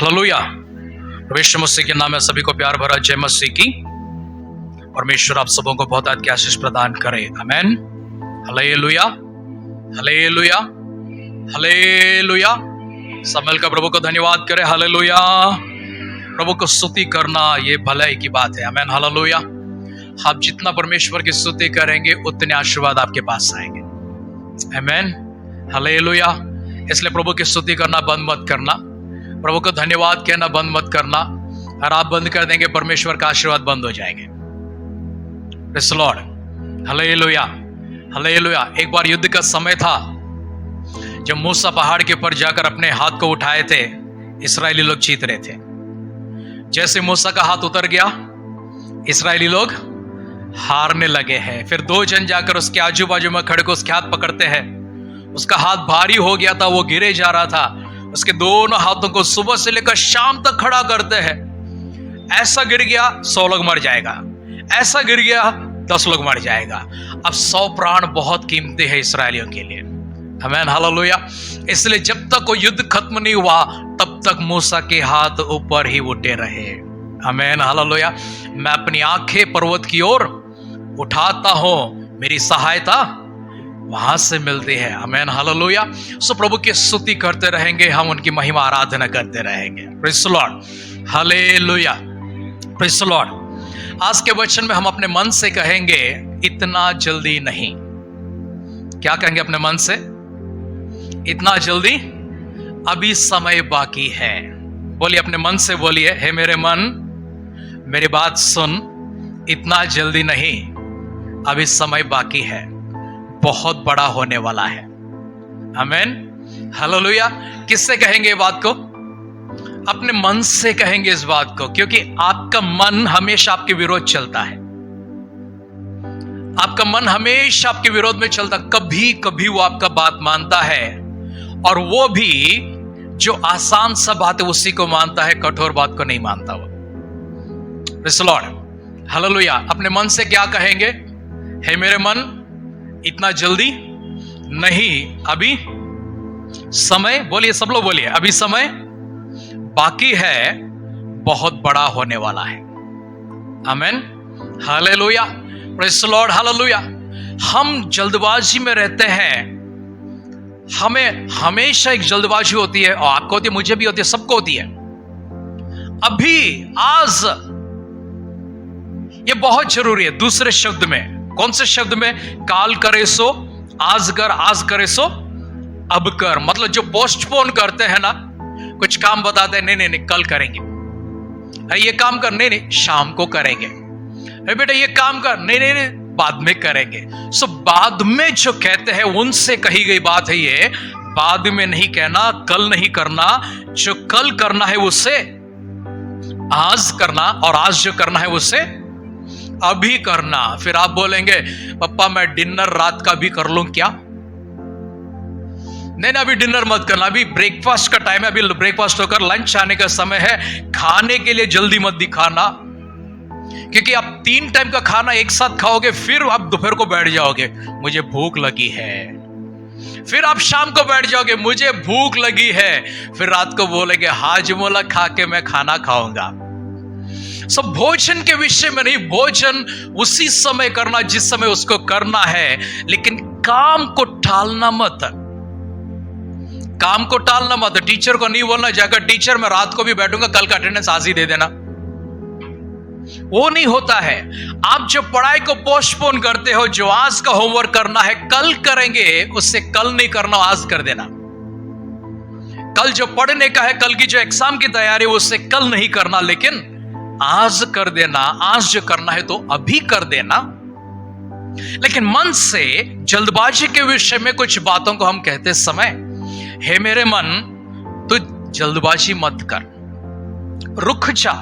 Hallelujah. प्रभु मसीह के नाम में सभी को प्यार भरा जय मसीह की। परमेश्वर आप सबों को बहुत की आशीष प्रदान करे। आमेन। Hallelujah, hallelujah, hallelujah. सब मिलकर प्रभु को धन्यवाद करे। हालेलुया। प्रभु को स्तुति करना ये भलाई की बात है। आमेन। हालेलुया। आप जितना परमेश्वर की स्तुति करेंगे उतने आशीर्वाद आपके पास आएंगे। आमेन। हालेलुया। इसलिए प्रभु की स्तुति करना बंद मत करना, प्रभु को धन्यवाद कहना बंद मत करना। और आप बंद कर देंगे परमेश्वर का आशीर्वाद बंद हो जाएंगे। Praise the Lord. Hallelujah, hallelujah. एक बार युद्ध का समय था जब मूसा पहाड़ के ऊपर जाकर अपने हाथ को उठाए थे, इस्राएली लोग जीत रहे थे। जैसे मूसा का हाथ उतर गया, इस्राएली लोग हारने लगे हैं। फिर दो जन जाकर उसके आजू बाजू में खड़े को उसके हाथ पकड़ते हैं। उसका हाथ भारी हो गया था, वो गिरे जा रहा था। उसके दोनों हाथों को सुबह से लेकर शाम तक खड़ा करते हैं। ऐसा गिर गया 100 लोग मर जाएगा, ऐसा गिर गया 10 लोग मर जाएगा। अब 100 प्राण बहुत कीमती है इसराइलियों के लिए। आमीन। हालेलुया। इसलिए जब तक वो युद्ध खत्म नहीं हुआ तब तक मूसा के हाथ ऊपर ही उठे रहे। आमीन। हालेलुया। मैं अपनी आंखें पर्वत की ओर उठाता हूं, मेरी सहायता वहां से मिलती है। आमीन। हालेलुया। सो प्रभु की स्तुति करते रहेंगे, हम उनकी महिमा आराधना करते रहेंगे। Praise the Lord. Hallelujah. Praise the Lord. आज के वचन में हम अपने मन से कहेंगे इतना जल्दी नहीं। क्या कहेंगे अपने मन से? इतना जल्दी, अभी समय बाकी है। बोलिए अपने मन से, बोलिए, हे मेरे मन मेरी बात सुन, इतना जल्दी नहीं, अभी समय बाकी है, बहुत बड़ा होने वाला है। आमीन। हालेलुया। किससे कहेंगे ये बात को? अपने मन से कहेंगे इस बात को, क्योंकि आपका मन हमेशा आपके विरोध चलता है। आपका मन हमेशा आपके विरोध में चलता। कभी कभी वो आपका बात मानता है, और वो भी जो आसान सा बात है उसी को मानता है, कठोर बात को नहीं मानता वो। Praise the Lord. हालेलुया। अपने मन से क्या कहेंगे? हे मेरे मन इतना जल्दी नहीं, अभी समय, बोलिए सब लोग बोलिए, अभी समय बाकी है, बहुत बड़ा होने वाला है। आमीन। Hallelujah. Praise the Lord. Hallelujah. हम जल्दबाजी में रहते हैं। हमें हमेशा एक जल्दबाजी होती है, और आपको होती है, मुझे भी होती है, सबको होती है। अभी, आज, ये बहुत जरूरी है। दूसरे शब्द में, कौन से शब्द में? काल करे सो आज कर, आज करे सो अब कर। मतलब जो पोस्टपोन करते हैं ना, कुछ काम बताते हैं, नहीं नहीं नहीं कल करेंगे। अरे ये काम कर, नहीं नहीं शाम को करेंगे। अरे बेटा ये काम कर, नहीं नहीं नहीं बाद में करेंगे। सो बाद में जो कहते हैं उनसे कही गई बात है ये। बाद में नहीं कहना, कल नहीं करना। जो कल करना है उससे आज करना, और आज जो करना है उससे अभी करना। फिर आप बोलेंगे पप्पा मैं डिनर रात का भी कर लूं क्या? नहीं ना, अभी डिनर मत करना, अभी ब्रेकफास्ट का टाइम है, अभी ब्रेकफास्ट होकर लंच आने का समय है। खाने के लिए जल्दी मत दिखाना, क्योंकि आप 3 टाइम का खाना एक साथ खाओगे, फिर आप दोपहर को बैठ जाओगे मुझे भूख लगी है। फिर आप शाम को बैठ जाओगे मुझे भूख लगी है। फिर रात को बोलेंगे हाजमोला खा के मैं खाना खाऊंगा। सब भोजन के विषय में नहीं, भोजन उसी समय करना जिस समय उसको करना है, लेकिन काम को टालना मत। काम को टालना मत। टीचर को नहीं बोलना जाकर टीचर मैं रात को भी बैठूंगा, कल का अटेंडेंस आज ही दे देना। वो नहीं होता है। आप जो पढ़ाई को पोस्टपोन करते हो, जो आज का होमवर्क करना है कल करेंगे, उससे कल नहीं करना, आज कर देना। कल जो पढ़ने का है, कल की जो एग्जाम की तैयारी है, उससे कल नहीं करना, लेकिन आज कर देना। आज जो करना है तो अभी कर देना। लेकिन मन से जल्दबाजी के विषय में कुछ बातों को हम कहते समय, हे मेरे मन तू जल्दबाजी मत कर, रुक जा,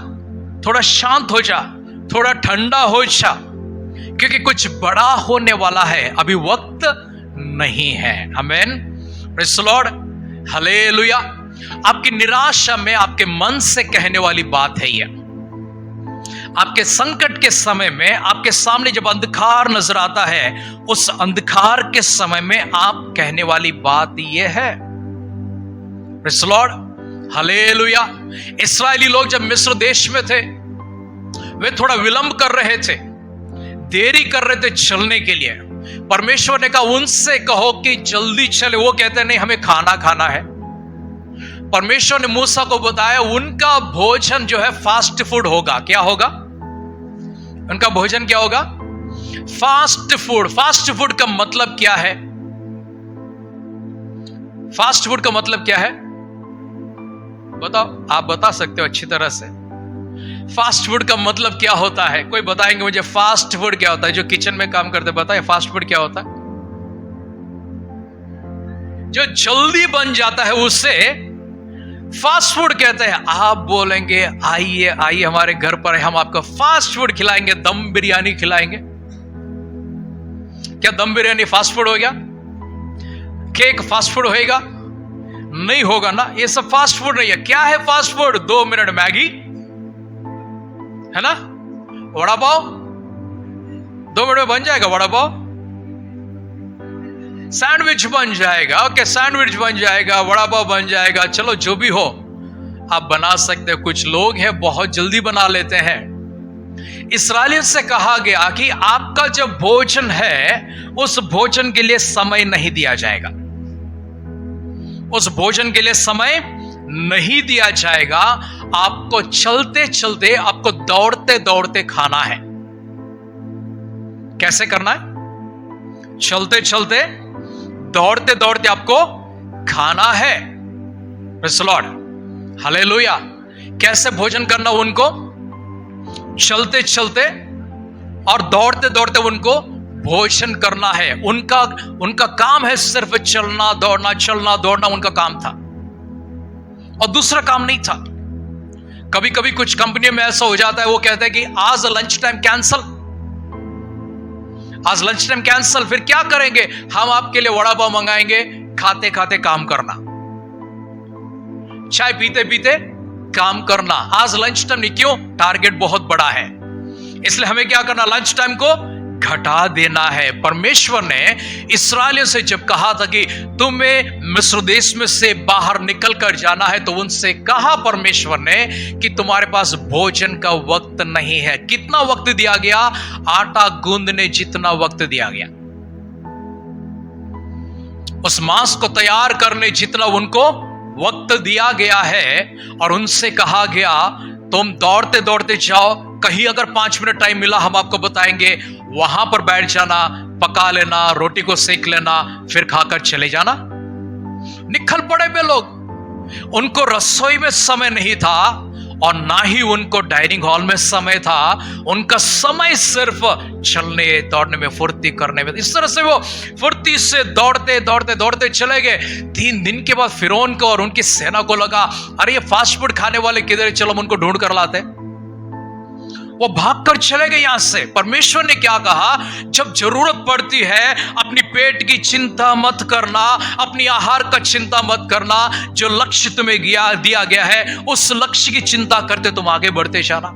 थोड़ा शांत हो जा, थोड़ा ठंडा हो जा, क्योंकि कुछ बड़ा होने वाला है, अभी वक्त नहीं है। आमीन। Praise the Lord. हालेलुया। आपकी निराशा में आपके मन से कहने वाली बात है ये। आपके संकट के समय में, आपके सामने जब अंधकार नजर आता है, उस अंधकार के समय में आप कहने वाली बात यह है। Praise the Lord. हालेलुया। इस्राएली लोग जब मिस्र देश में थे, वे थोड़ा विलंब कर रहे थे, देरी कर रहे थे चलने के लिए। परमेश्वर ने कहा उनसे कहो कि जल्दी चले। वो कहते नहीं, हमें खाना खाना है। परमेश्वर ने मूसा को बताया उनका भोजन जो है फास्ट फूड होगा। क्या होगा? उनका भोजन क्या होगा? Fast food. फास्ट फूड का मतलब क्या है? फास्ट फूड का मतलब क्या है? बताओ, आप बता सकते हो अच्छी तरह से। फास्ट फूड का मतलब क्या होता है? कोई बताएंगे मुझे फास्ट फूड क्या होता है? जो किचन में काम करते बताए फास्ट फूड क्या होता है? जो जल्दी बन जाता है उसे फास्ट फूड कहते हैं। आप बोलेंगे आइए आइए हमारे घर पर, हम आपको फास्ट फूड खिलाएंगे, दम बिरयानी खिलाएंगे। क्या दम बिरयानी फास्ट फूड हो गया? केक फास्ट फूड होएगा? नहीं होगा ना। ये सब फास्ट फूड नहीं है। क्या है फास्ट फूड? 2 मिनट मैगी है ना, वड़ा पाव 2 मिनट में बन जाएगा, वड़ा पाव। सैंडविच बन जाएगा, ओके सैंडविच बन जाएगा, वड़ा पाव बन जाएगा, चलो जो भी हो आप बना सकते हो। कुछ लोग हैं बहुत जल्दी बना लेते हैं। इस्राएलियों से कहा गया कि आपका जो भोजन है उस भोजन के लिए समय नहीं दिया जाएगा। उस भोजन के लिए समय नहीं दिया जाएगा। आपको चलते चलते, आपको दौड़ते दौड़ते खाना है। कैसे करना है? चलते चलते, दौड़ते दौड़ते आपको खाना है। Praise the Lord, hallelujah. कैसे भोजन करना उनको? चलते चलते और दौड़ते दौड़ते उनको भोजन करना है। उनका काम है सिर्फ चलना दौड़ना, चलना दौड़ना उनका काम था, और दूसरा काम नहीं था। कभी कभी कुछ कंपनियों में ऐसा हो जाता है, वो कहते हैं कि आज लंच टाइम कैंसल, आज लंच टाइम कैंसल। फिर क्या करेंगे? हम आपके लिए वड़ा पाव मंगाएंगे, खाते खाते काम करना, चाय पीते पीते काम करना। आज लंच टाइम नहीं, क्यों? टारगेट बहुत बड़ा है, इसलिए हमें क्या करना? लंच टाइम को घटा देना है। परमेश्वर ने इस्राएलियों से जब कहा था कि तुम्हें मिस्र देश में से बाहर निकल कर जाना है, तो उनसे कहा परमेश्वर ने कि तुम्हारे पास भोजन का वक्त नहीं है। कितना वक्त दिया गया? आटा गूंदने जितना वक्त दिया गया, उस मांस को तैयार करने जितना उनको वक्त दिया गया है। और उनसे कहा गया तुम दौड़ते दौड़ते जाओ, कहीं अगर 5 मिनट टाइम मिला हम आपको बताएंगे, वहां पर बैठ जाना, पका लेना, रोटी को सेक लेना, फिर खाकर चले जाना। निकल पड़े वे लोग। उनको रसोई में समय नहीं था और ना ही उनको डाइनिंग हॉल में समय था। उनका समय सिर्फ चलने दौड़ने में, फुर्ती करने में। इस तरह से वो फुर्ती से दौड़ते दौड़ते दौड़ते चले गए। 3 दिन के बाद फिरौन को और उनकी सेना को लगा अरे ये फास्ट फूड खाने वाले किधर, चलो हम उनको ढूंढ कर लाते। वो भागकर चले गए यहां से। परमेश्वर ने क्या कहा? जब जरूरत पड़ती है अपनी पेट की चिंता मत करना, अपनी आहार का चिंता मत करना। जो लक्ष्य तुम्हें दिया गया है उस लक्ष्य की चिंता करते तुम आगे बढ़ते जाना।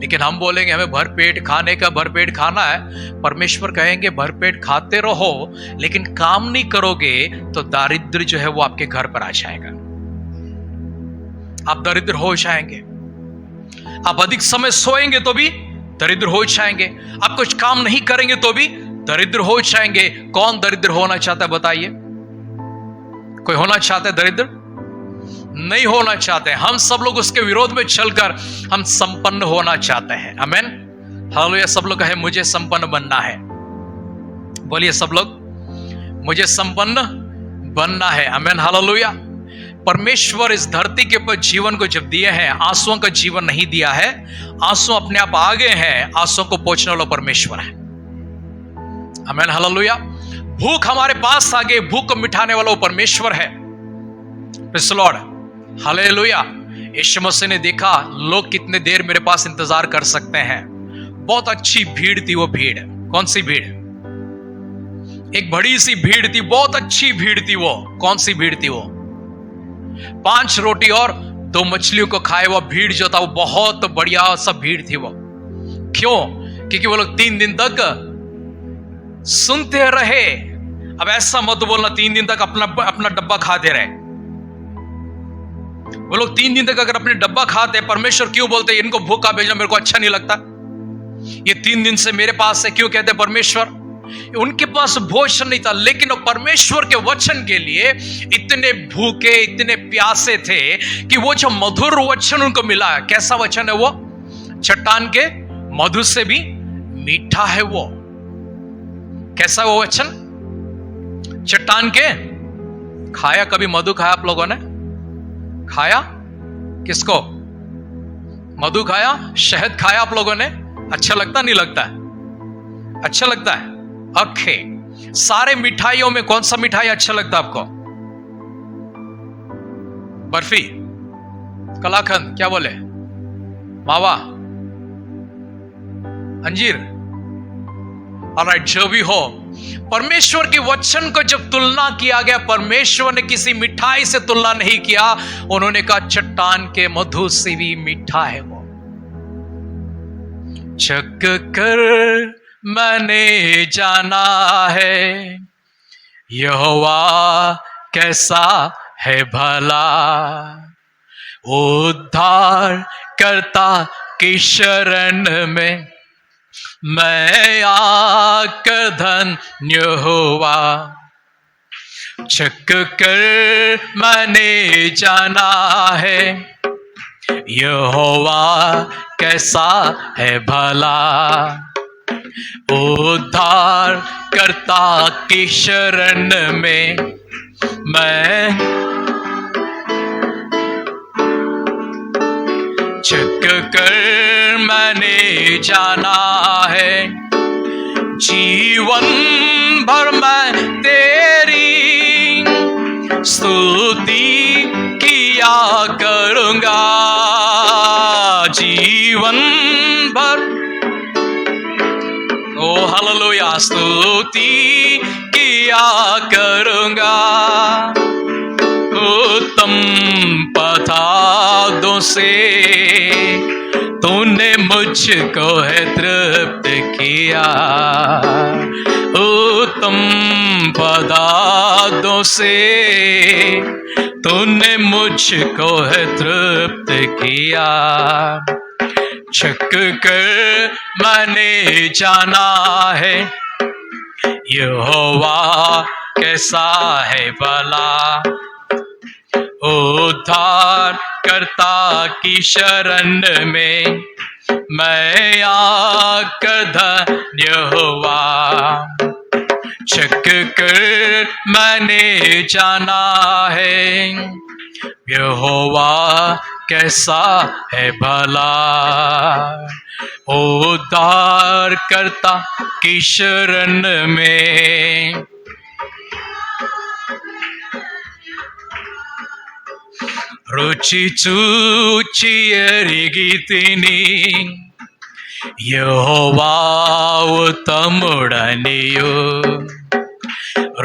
लेकिन हम बोलेंगे हमें भरपेट खाना है। परमेश्वर कहेंगे भरपेट खाते रहो, लेकिन काम नहीं करोगे तो दारिद्र्य जो है वो आपके घर पर आ जाएगा। आप दरिद्र हो जाएंगे। आप अधिक समय सोएंगे तो भी दरिद्र हो जाएंगे। आप कुछ काम नहीं करेंगे तो भी दरिद्र हो जाएंगे। कौन दरिद्र होना चाहता है बताइए? कोई होना चाहता है दरिद्र? नहीं होना चाहते। हम सब लोग उसके विरोध में चलकर हम संपन्न होना चाहते हैं। आमीन, हालेलुया। सब लोग कहे मुझे संपन्न बनना है। बोलिए सब लोग, मुझे संपन्न बनना है। आमीन, हालेलुया। परमेश्वर इस धरती के ऊपर जीवन को जब दिए हैं, आंसुओं का जीवन नहीं दिया है। आंसू अपने आप आ गए हैं। आंसुओं को पोंछने वाला परमेश्वर है। आमीन, हालेलुया। भूख हमारे पास आ गई, भूख को मिटाने वाला वो परमेश्वर है। Praise the Lord, hallelujah. Yeshu Masih ने देखा लोग कितने देर मेरे पास इंतजार कर सकते हैं। बहुत अच्छी भीड़ थी वो भीड़। कौन सी भीड़? एक बड़ी सी भीड़ थी, बहुत अच्छी भीड़ थी वो। कौन सी भीड़ थी वो? 5 रोटी और 2 मछलियों को खाए वो भीड़ जो था वो बहुत बढ़िया सब भीड़ थी वो। क्यों? क्योंकि वो लोग 3 दिन तक सुनते रहे। अब ऐसा मत बोलना 3 दिन तक अपना डब्बा खाते रहे। वो लोग 3 दिन तक अगर अपने डब्बा खाते, परमेश्वर क्यों बोलते इनको भूखा भेजना मेरे को अच्छा नहीं लगता, ये 3 दिन से मेरे पास है, क्यों कहते परमेश्वर? उनके पास भोजन नहीं था, लेकिन वो परमेश्वर के वचन के लिए इतने भूखे, इतने प्यासे थे कि वो जो मधुर वचन उनको मिला। कैसा वचन है वो? चट्टान के मधु से भी मीठा है वो। कैसा वो वचन? चट्टान के, खाया कभी मधु? खाया आप लोगों ने? खाया? किसको मधु खाया? शहद खाया आप लोगों ने? अच्छा लगता नहीं लगता है? अच्छा लगता है। ओके, सारे मिठाइयों में कौन सा मिठाई अच्छा लगता है आपको? बर्फी, कलाकंद, क्या बोले, मावा, अंजीर, ऑलराइट, जो भी हो, परमेश्वर के वचन को जब तुलना किया गया, परमेश्वर ने किसी मिठाई से तुलना नहीं किया, उन्होंने कहा चट्टान के मधु से भी मीठा है वो। चख कर मैंने जाना है यहोवा कैसा है भला, उद्धार करता की शरण में मैं आकर धन्य हुआ। चख कर मैंने जाना है यहोवा कैसा है भला, उद्धार करता की शरण में मैं चख कर मैंने जाना है, जीवन भर मैं तेरी स्तुति किया करूंगा, जीवन भर, ओ हालेलुया, स्तुति किया करूंगा। उत्तम पदार्थों से तूने मुझको है तृप्त किया, उत्तम पदार्थों से तूने मुझको है तृप्त किया। चख कर मैंने जाना है यहोवा कैसा है भला, उद्धार करता की शरण में मैं आकर धन्य हुआ। चख कर मैंने जाना है यहोवा कैसा है भला, उद्धार करता की शरण में रुचि चूची ఎరిగితిని యెహోవా ఉత్తముడనియు,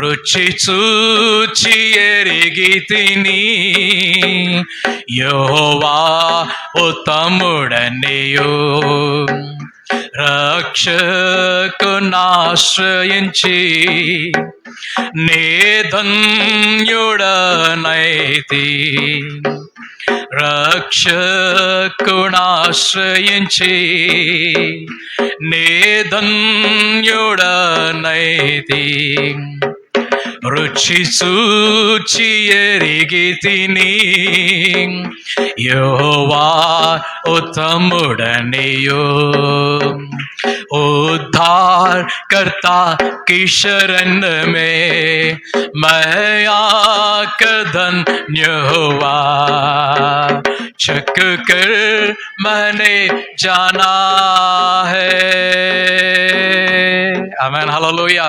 రుచి చూచి ఎరిగితిని యెహోవా ఉత్తముడనియు, రక్షకునాశ్రయించి నే ధన్యుడనైతి, రక్షకునాశ్రయించి నే ధన్యుడనైతి, రుచి చూచి ఎరిగితిని యెహోవా उत्तमुडनियो, उद्धार करता की शरण में मैं आकर धन्य हुआ। चख कर मैंने जाना है। आमीन, हालेलुया।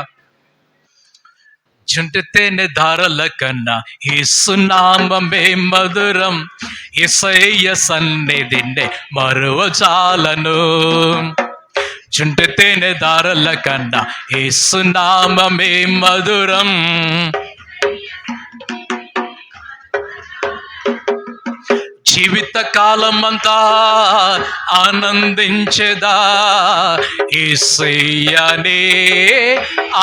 झुंटते निर्धारल कन्ना యేసు నామమే మధురం, యేసయ్య సన్నిధినే మరువజాలను. చుంటితే నిర్ధారల కన్నా యేసు నామమే మధురం, జీవిత కాలమంతా ఆనందించెదా, యేసయ్యనే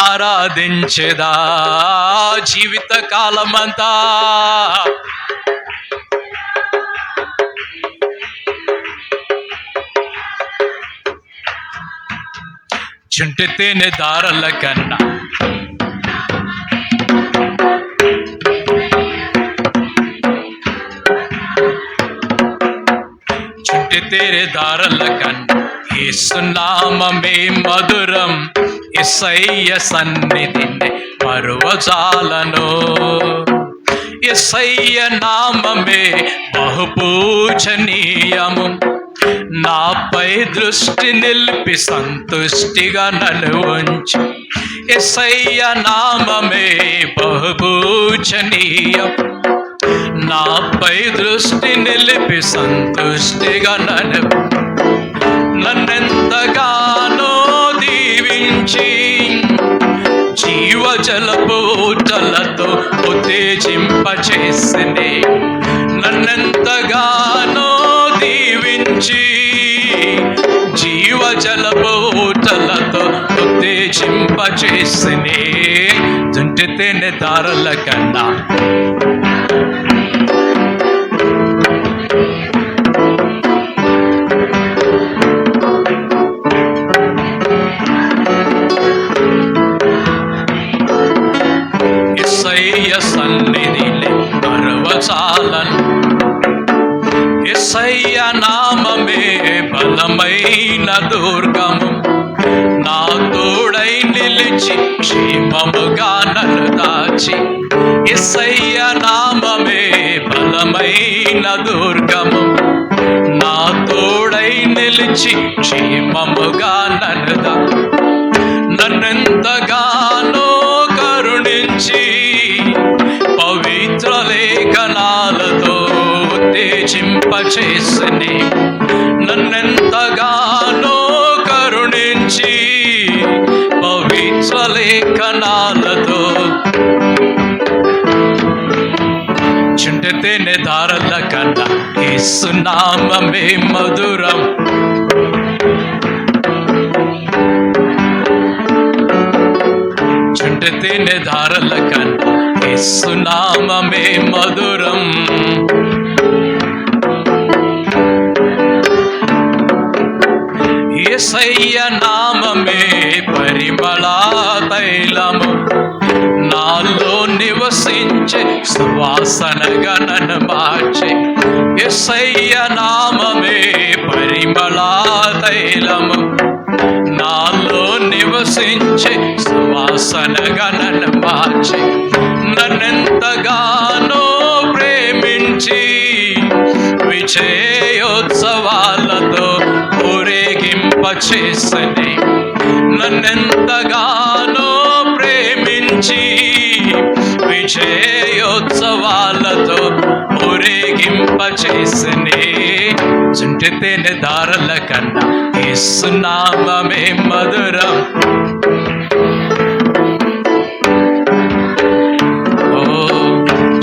ఆరాధించెదా. జీవిత కాలమంతా చుంటితేనే దారల కన్నా तेरे दारल कन యేసు నామమే మధురం యేసయ్య సన్నిధిని మరువజాలను యేసయ్య నామమే బహుపూజనీయము నాపై దృష్టి నిలిపి సంతుష్టిగా నన్ను ఉంచు యేసయ్య నామమే బహుపూజనీయం నాపై దృష్టి నిలిపి సంతుష్టిగా నన్నెంతగానో దీవించి జీవజలపు ఊటలతో ఉత్తేజింపచేసినే నన్నెంతగానో దీవించి జీవజలపు ఊటలతో ఉత్తేజింపచేసినే జుంటితేనే దారుల కన్నా సన్నిధిని మరువజాలను యేసయ్య నామమే బలమైన దుర్గము నా తోడై నిలిచి క్షేమముగా నన్ను దాచి యేసయ్య నామమే బలమైన దుర్గము నా తోడై నిలిచి క్షేమముగా నన్ను నన్నెంతగానో కరుణించి పవిత్ర లేఖనాలతో ఉత్తేజింపచేసినే నన్నెంతగానో కరుణించి పవిత్ర లేఖనాలతో చుంటితేనే దారుల కన్నా యేసు నామమే మధురం చుంటితేనే దారుల కన్నా యేసు నామమే మధురం యేసయ్య నామమే పరిమళ తైలము నాలో నివసించే సువాసనగా నన్ను మార్చే యేసయ్య నామమే పరిమళ తైలము నాలో నివసించే సువాసనగా నన్ను మార్చే నన్నెంతగానో ప్రేమించి విజయోత్సవాలతో ఊరేగింపచేసనే నన్నెంతగానో ప్రేమించి విజయోత్సవాలతో ఊరేగింపచేసనే చుంటితేనే దారుల కన్నా యేసు నామమే మధురం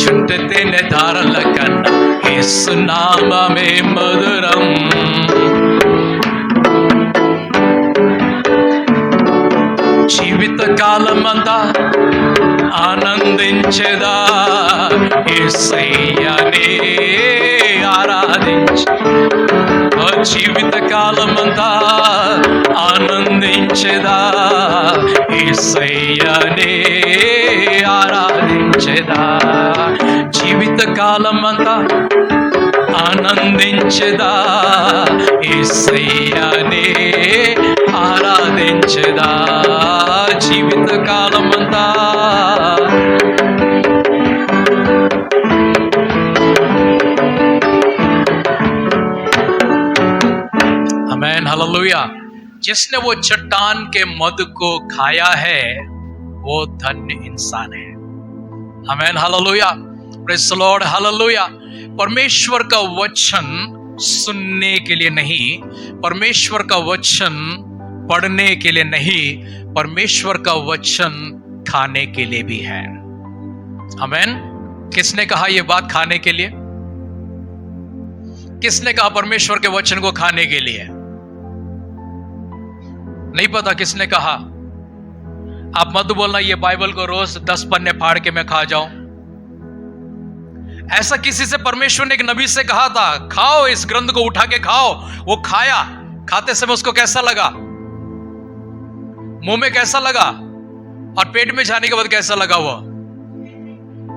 చుంటితేనే దారుల కన్నా యేసు నామమే మధురం జీవిత కాలమంతా ఆనందించేదా యేసయ్యనే ఆరాధించి జీవిత కాలమంతా ఆనందించేదా యేసయ్యనే ఆరాధించేదా జీవిత కాలమంతా ఆనందించేదా యేసయ్యనే ఆరాధించేదా జీవిత కాలమంతా आमीन हालेलुया। जिसने वो चट्टान के मधु को खाया है वो धन्य इंसान है। आमीन hallelujah, praise the Lord hallelujah. परमेश्वर का वचन सुनने के लिए नहीं, परमेश्वर का वचन पढ़ने के लिए नहीं, परमेश्वर का वचन खाने के लिए भी है। आमीन। किसने कहा ये बात खाने के लिए? किसने कहा परमेश्वर के वचन को खाने के लिए? नहीं पता किसने कहा। आप मत बोलना ये बाइबल को रोज 10 पन्ने फाड़ के मैं खा जाऊं। ऐसा किसी से परमेश्वर ने एक नबी से कहा था, खाओ इस ग्रंथ को उठा के खाओ। वो खाया, खाते समय उसको कैसा लगा? मुंह में कैसा लगा और पेट में जाने के बाद कैसा लगा? वो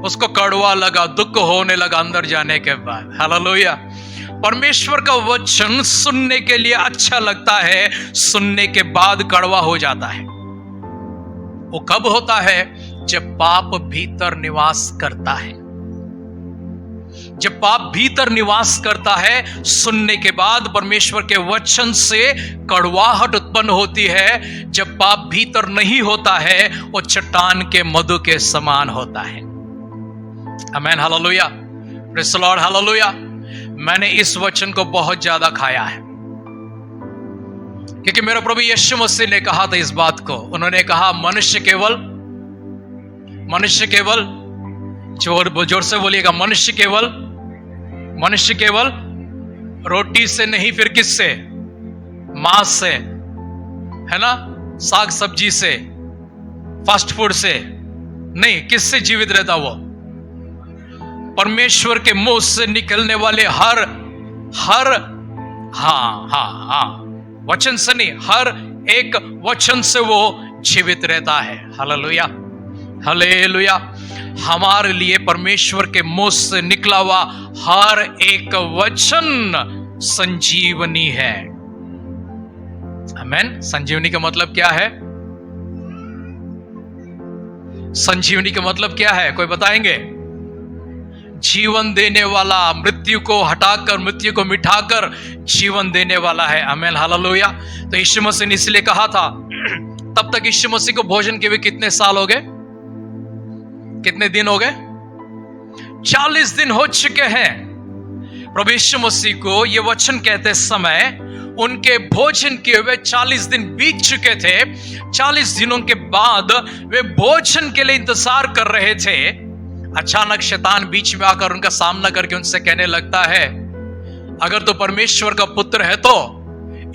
उसको कड़वा लगा, दुख होने लगा अंदर जाने के बाद। हालेलुया। परमेश्वर का वचन सुनने के लिए अच्छा लगता है, सुनने के बाद कड़वा हो जाता है। वो कब होता है? जब पाप भीतर निवास करता है। जब पाप भीतर निवास करता है, सुनने के बाद परमेश्वर के वचन से कड़वाहट उत्पन्न होती है। जब पाप भीतर नहीं होता है, वो चट्टान के मधु के समान होता है। Amen, hallelujah, praise the Lord, hallelujah. मैंने इस वचन को बहुत ज्यादा खाया है, क्योंकि मेरा प्रभु यीशु मसीह ने कहा था इस बात को। उन्होंने कहा मनुष्य केवल जोर से बोलिएगा, मनुष्य केवल रोटी से नहीं, फिर किससे? मांस से, है ना, साग सब्जी से, फास्ट फूड से नहीं, किससे जीवित रहता? वो परमेश्वर के मुंह से निकलने वाले हर वचन से नहीं, हर एक वचन से वो जीवित रहता है। Hallelujah, hallelujah. हमारे लिए परमेश्वर के मुंह से निकला हुआ हर एक वचन संजीवनी है। आमेन। संजीवनी का मतलब क्या है? संजीवनी का मतलब क्या है? कोई बताएंगे? जीवन देने वाला, मृत्यु को हटाकर, मृत्यु को मिटाकर जीवन देने वाला है। Amen, hallelujah. तो यीशु मसीह ने इसलिए कहा था, तब तक यीशु मसीह को भोजन के हुए कितने साल हो गए? कितने दिन हो गए? 40 दिन हो चुके हैं। प्रभु यीशु मसीह को ये वचन कहते समय उनके भोजन के हुए 40 दिन बीत चुके थे। 40 दिनों के बाद वे भोजन के लिए इंतजार कर रहे थे। अचानक शैतान बीच में आकर उनका सामना करके उनसे कहने लगता है, अगर तो परमेश्वर का पुत्र है तो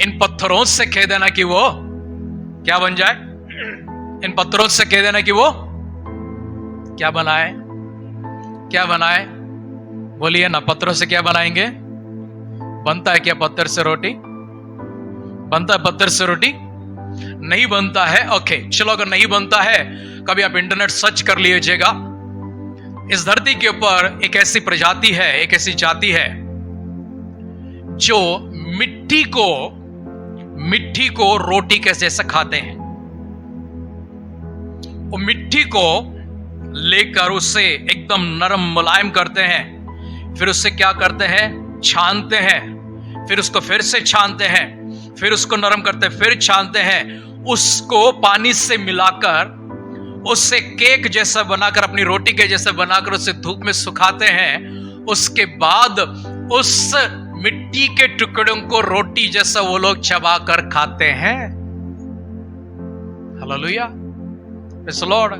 इन पत्थरों से कह देना कि वो क्या बन जाए? इन पत्थरों से कह देना कि वो क्या बनाए? क्या बनाए? बोलिए ना, पत्थरों से क्या बनाएंगे? बनता है क्या पत्थर से रोटी? बनता है पत्थर से रोटी? नहीं बनता है। ओके, चलो, अगर नहीं बनता है, कभी आप इंटरनेट सर्च कर लीजिएगा। इस धरती के ऊपर एक ऐसी प्रजाति है, एक ऐसी जाति है जो मिट्टी को रोटी के जैसे खाते हैं। वो मिट्टी को लेकर उसे एकदम नरम मुलायम करते हैं, फिर उससे क्या करते हैं? छानते हैं, फिर उसको फिर से छानते हैं, फिर उसको नरम करते हैं, फिर छानते हैं, उसको पानी से मिलाकर उससे केक जैसा बनाकर, अपनी रोटी के जैसा बनाकर उसे धूप में सुखाते हैं। उसके बाद उस मिट्टी के टुकड़ों को रोटी जैसा वो लोग चबाकर खाते हैं। Hallelujah, praise the Lord,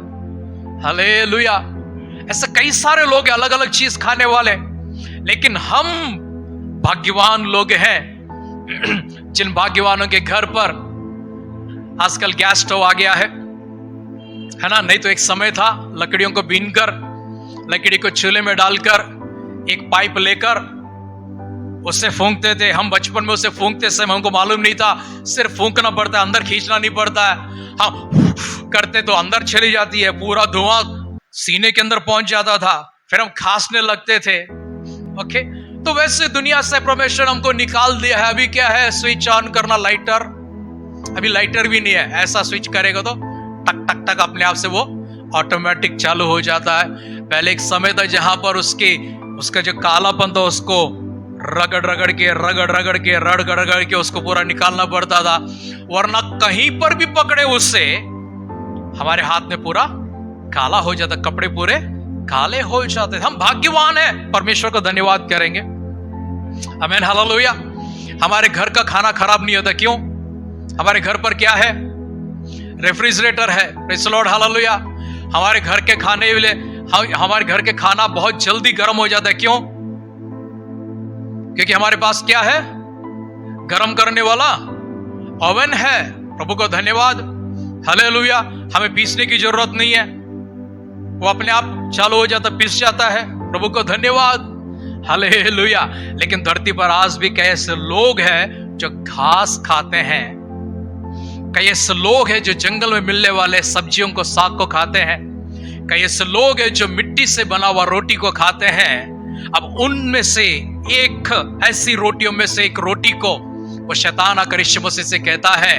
hallelujah. ऐसे कई सारे लोग हैं अलग अलग चीज खाने वाले, लेकिन हम भाग्यवान लोग हैं जिन भाग्यवानों के घर पर आजकल गैस स्टोव आ गया है ना। नहीं तो एक समय था, लकड़ियों को बीनकर, लकड़ी को चूल्हे में डालकर, एक पाइप लेकर उससे फूंकते थे। हम बचपन में उससे फूंकते समय हमको मालूम नहीं था, सिर्फ फूंकना पड़ता है, अंदर खींचना नहीं पड़ता है। हाँ, करते तो अंदर चली जाती है, पूरा धुआं सीने के अंदर पहुंच जाता था, फिर हम खांसने लगते थे। ओके, तो वैसे दुनिया से परमेश्वर हमको निकाल दिया है। अभी क्या है? स्विच ऑन करना, लाइटर। अभी लाइटर भी नहीं है, ऐसा स्विच करेगा तो टक टक टक अपने आप से वो ऑटोमेटिक चालू हो जाता है। पहले एक समय था जहां पर उसका जो कालापन था उसको रगड़ के उसको पूरा निकालना पड़ता था, वरना कहीं पर भी पकड़े उससे हमारे हाथ में पूरा काला हो जाता, कपड़े पूरे काले हो जाते। हम भाग्यवान हैं, परमेश्वर का धन्यवाद करेंगे। आमीन, हालेलुया। हमारे घर का खाना खराब नहीं होता। क्यों? हमारे घर पर क्या है? रेफ्रिजरेटर है। Praise the Lord, hallelujah. हमारे घर के खाना बहुत जल्दी गर्म हो जाता है। क्यों? क्योंकि हमारे पास क्या है? गर्म करने वाला ओवन है। प्रभु को धन्यवाद, हालेलुया। हमें पीसने की जरूरत नहीं है, वो अपने आप चालू हो जाता, पीस जाता है। प्रभु को धन्यवाद, हालेलुया। लेकिन धरती पर आज भी कैसे लोग हैं जो घास खाते हैं, कई ऐसे लोग हैं जो जंगल में मिलने वाले सब्जियों को, साग को खाते हैं। कई ऐसे लोग हैं जो मिट्टी से बना हुआ रोटी को खाते हैं। अब उनमें से एक ऐसी रोटियों में से एक रोटी को वो शैतान आकर यीशु मसीह से कहता है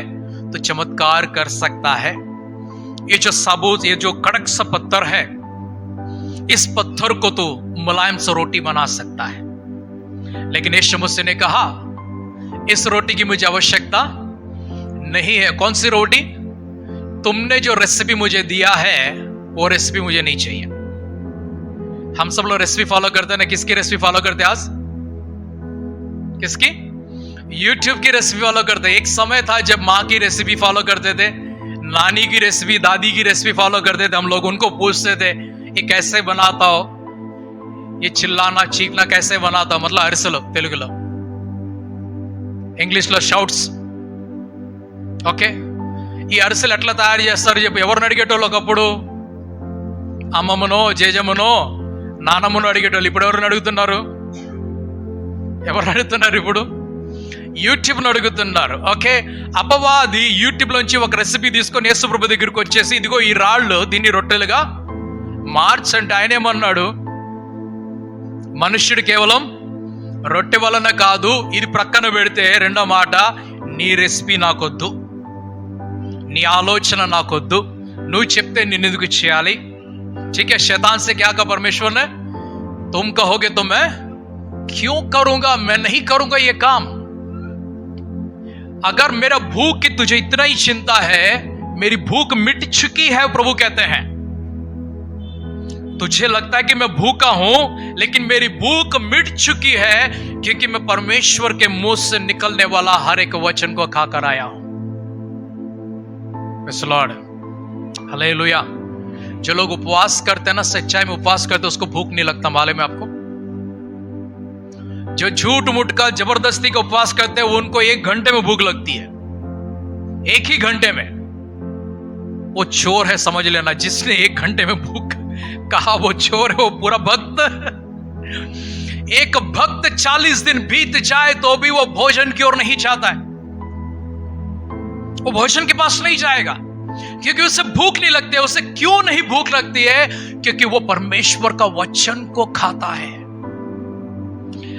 तो चमत्कार कर सकता है। ये जो साबुत, ये जो कड़क सा पत्थर है, इस पत्थर को तो मुलायम सा रोटी बना सकता है। लेकिन यीशु मसीह ने कहा इस रोटी की मुझे आवश्यकता नहीं है। कौन सी रोटी? तुमने जो रेसिपी मुझे दिया है वो रेसिपी मुझे नहीं चाहिए। हम सब लोग रेसिपी फॉलो करते हैं ना। किसकी रेसिपी फॉलो करते हैं आज? किसकी? YouTube की रेसिपी फॉलो करते हैं। एक समय था जब माँ की रेसिपी फॉलो करते थे, नानी की रेसिपी, दादी की रेसिपी फॉलो करते थे। हम लोग उनको पूछते थे ये कैसे बनाता हो, ये चिल्लाना चीखना कैसे बनाता हो, मतलब అరిసెలు తెలుగులో, ఇంగ్లీష్లో షౌట్స్. ఓకే, ఈ అరిసెలు ఎట్లా తయారు చేస్తారు చెప్పు. ఎవరిని అడిగేటోళ్ళు? ఒకప్పుడు అమ్మమ్మనో జేజమ్మనో నానమ్మనో అడిగేటోళ్ళు. ఇప్పుడు ఎవరిని అడుగుతున్నారు? ఎవరిని అడుగుతున్నారు ఇప్పుడు? యూట్యూబ్ను అడుగుతున్నారు. ఓకే, అపవాది యూట్యూబ్ లోంచి ఒక రెసిపీ తీసుకొని యేసు ప్రభు దగ్గరికి వచ్చేసి ఇదిగో ఈ రాళ్ళు దీన్ని రొట్టెలుగా మార్చంటే ఆయన ఏమన్నాడు? మనుష్యుడు కేవలం రొట్టె వలన కాదు. ఇది ప్రక్కన పెడితే రెండో మాట, నీ రెసిపీ నాకొద్దు, నీ ఆలోచన నాకొద్దు, నువ్వు చెప్తే నిన్నెందుకు చేయాలి? ठीक है, शैतान से क्या कहा परमेश्वर ने? तुम कहोगे तो मैं क्यों करूंगा, मैं नहीं करूंगा ये काम। अगर मेरा भूख की तुझे इतना ही चिंता है, मेरी भूख मिट चुकी है, प्रभु कहते हैं। तुझे लगता है कि मैं भूखा हूं, लेकिन मेरी भूख मिट चुकी है क्योंकि मैं परमेश्वर के मुंह से निकलने वाला हर एक वचन को खाकर आया हूं। Praise the Lord, hallelujah. जो लोग उपवास करते हैं ना, सच्चाई में उपवास करते हैं, उसको भूख नहीं लगता। मालूम है आपको? जो झूठ मूठ का जबरदस्ती का उपवास करते हैं उनको 1 घंटे में भूख लगती है, 1 ही घंटे में। वो चोर है, समझ लेना। जिसने 1 घंटे में भूख कहा वो चोर है, वो पूरा भक्त। एक भक्त 40 दिन बीत जाए तो भी वो भोजन की ओर नहीं चाहता है, वो भोजन के पास नहीं जाएगा क्योंकि उसे भूख नहीं लगती है। उसे क्यों नहीं भूख लगती है? क्योंकि वो परमेश्वर का वचन को खाता है।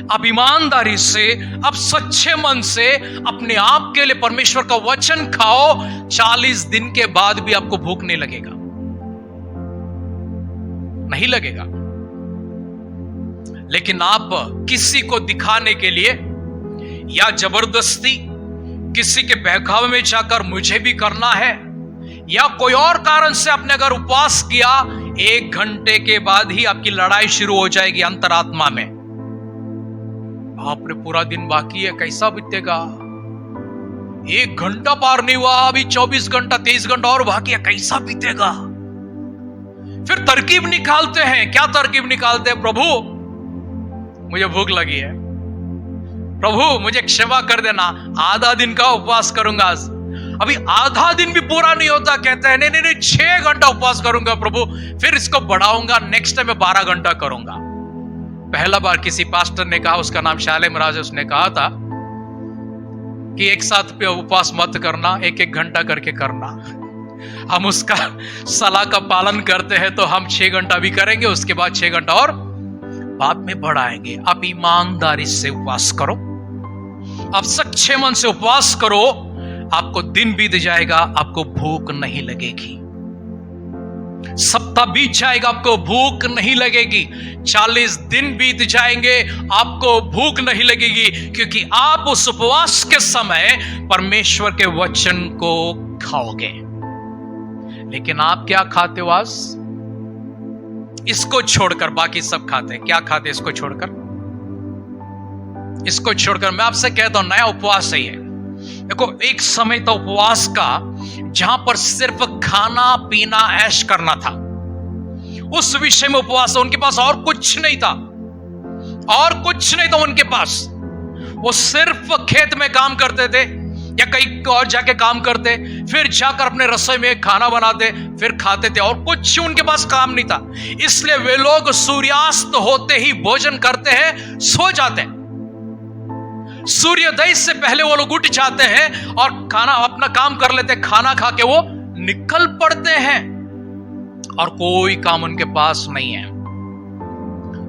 अब ईमानदारी से, अब सच्चे मन से अपने आप के लिए परमेश्वर का वचन खाओ, 40 दिन के बाद भी आपको भूख नहीं लगेगा, नहीं लगेगा। लेकिन आप किसी को दिखाने के लिए या जबरदस्ती किसी के बहकावे में जाकर मुझे भी करना है, या कोई और कारण से आपने अगर उपवास किया, 1 घंटे के बाद ही आपकी लड़ाई शुरू हो जाएगी अंतरात्मा में। आपने पूरा दिन बाकी है, कैसा बीतेगा? 1 घंटा पार नहीं हुआ, अभी 24 घंटा 23 घंटा और बाकी है, कैसा बीतेगा? फिर तरकीब निकालते हैं। क्या तरकीब निकालते हैं? प्रभु मुझे भूख लगी है, प्रभु मुझे क्षमा कर देना, आधा दिन का उपवास करूंगा आज। अभी आधा दिन भी पूरा नहीं होता, कहते हैं नहीं नहीं नहीं 6 घंटा उपवास करूंगा प्रभु, फिर इसको बढ़ाऊंगा, नेक्स्ट टाइम मैं 12 घंटा करूंगा। पहला बार किसी पास्टर ने कहा, उसका नाम शालेम राज है, उसने कहा था कि एक साथ पे उपवास मत करना, 1-1 घंटा करके करना। हम उसका सलाह का पालन करते हैं तो हम 6 घंटा भी करेंगे, उसके बाद 6 घंटा और बाद में बढ़ाएंगे। आप ईमानदारी से उपवास करो, आप सच्चे मन से उपवास करो, आपको दिन बीत जाएगा, आपको भूख नहीं लगेगी। सप्ताह बीत जाएगा, आपको भूख नहीं लगेगी। 40 दिन बीत जाएंगे, आपको भूख नहीं लगेगी, क्योंकि आप उस उपवास के समय परमेश्वर के वचन को खाओगे। लेकिन आप क्या खाते हो आज? इसको छोड़कर बाकी सब खाते हैं। क्या खाते? इसको छोड़कर, इसको छोड़कर। मैं आपसे कहता हूं नया उपवास है ये। देखो, एक समय था उपवास का जहां पर सिर्फ खाना पीना ऐश करना था, उस विषय में उपवास था। उनके पास और कुछ नहीं था, और कुछ नहीं था उनके पास। वो सिर्फ खेत में काम करते थे या कहीं और जाके काम करते, फिर जाकर अपने रसोई में खाना बनाते, फिर खाते थे, और कुछ उनके पास काम नहीं था। इसलिए वे लोग सूर्यास्त होते ही भोजन करते हैं, सो जाते हैं। सूर्योदय से पहले वो लोग उठ जाते हैं और खाना अपना काम कर लेते हैं, खाना खा के वो निकल पड़ते हैं और कोई काम उनके पास नहीं है।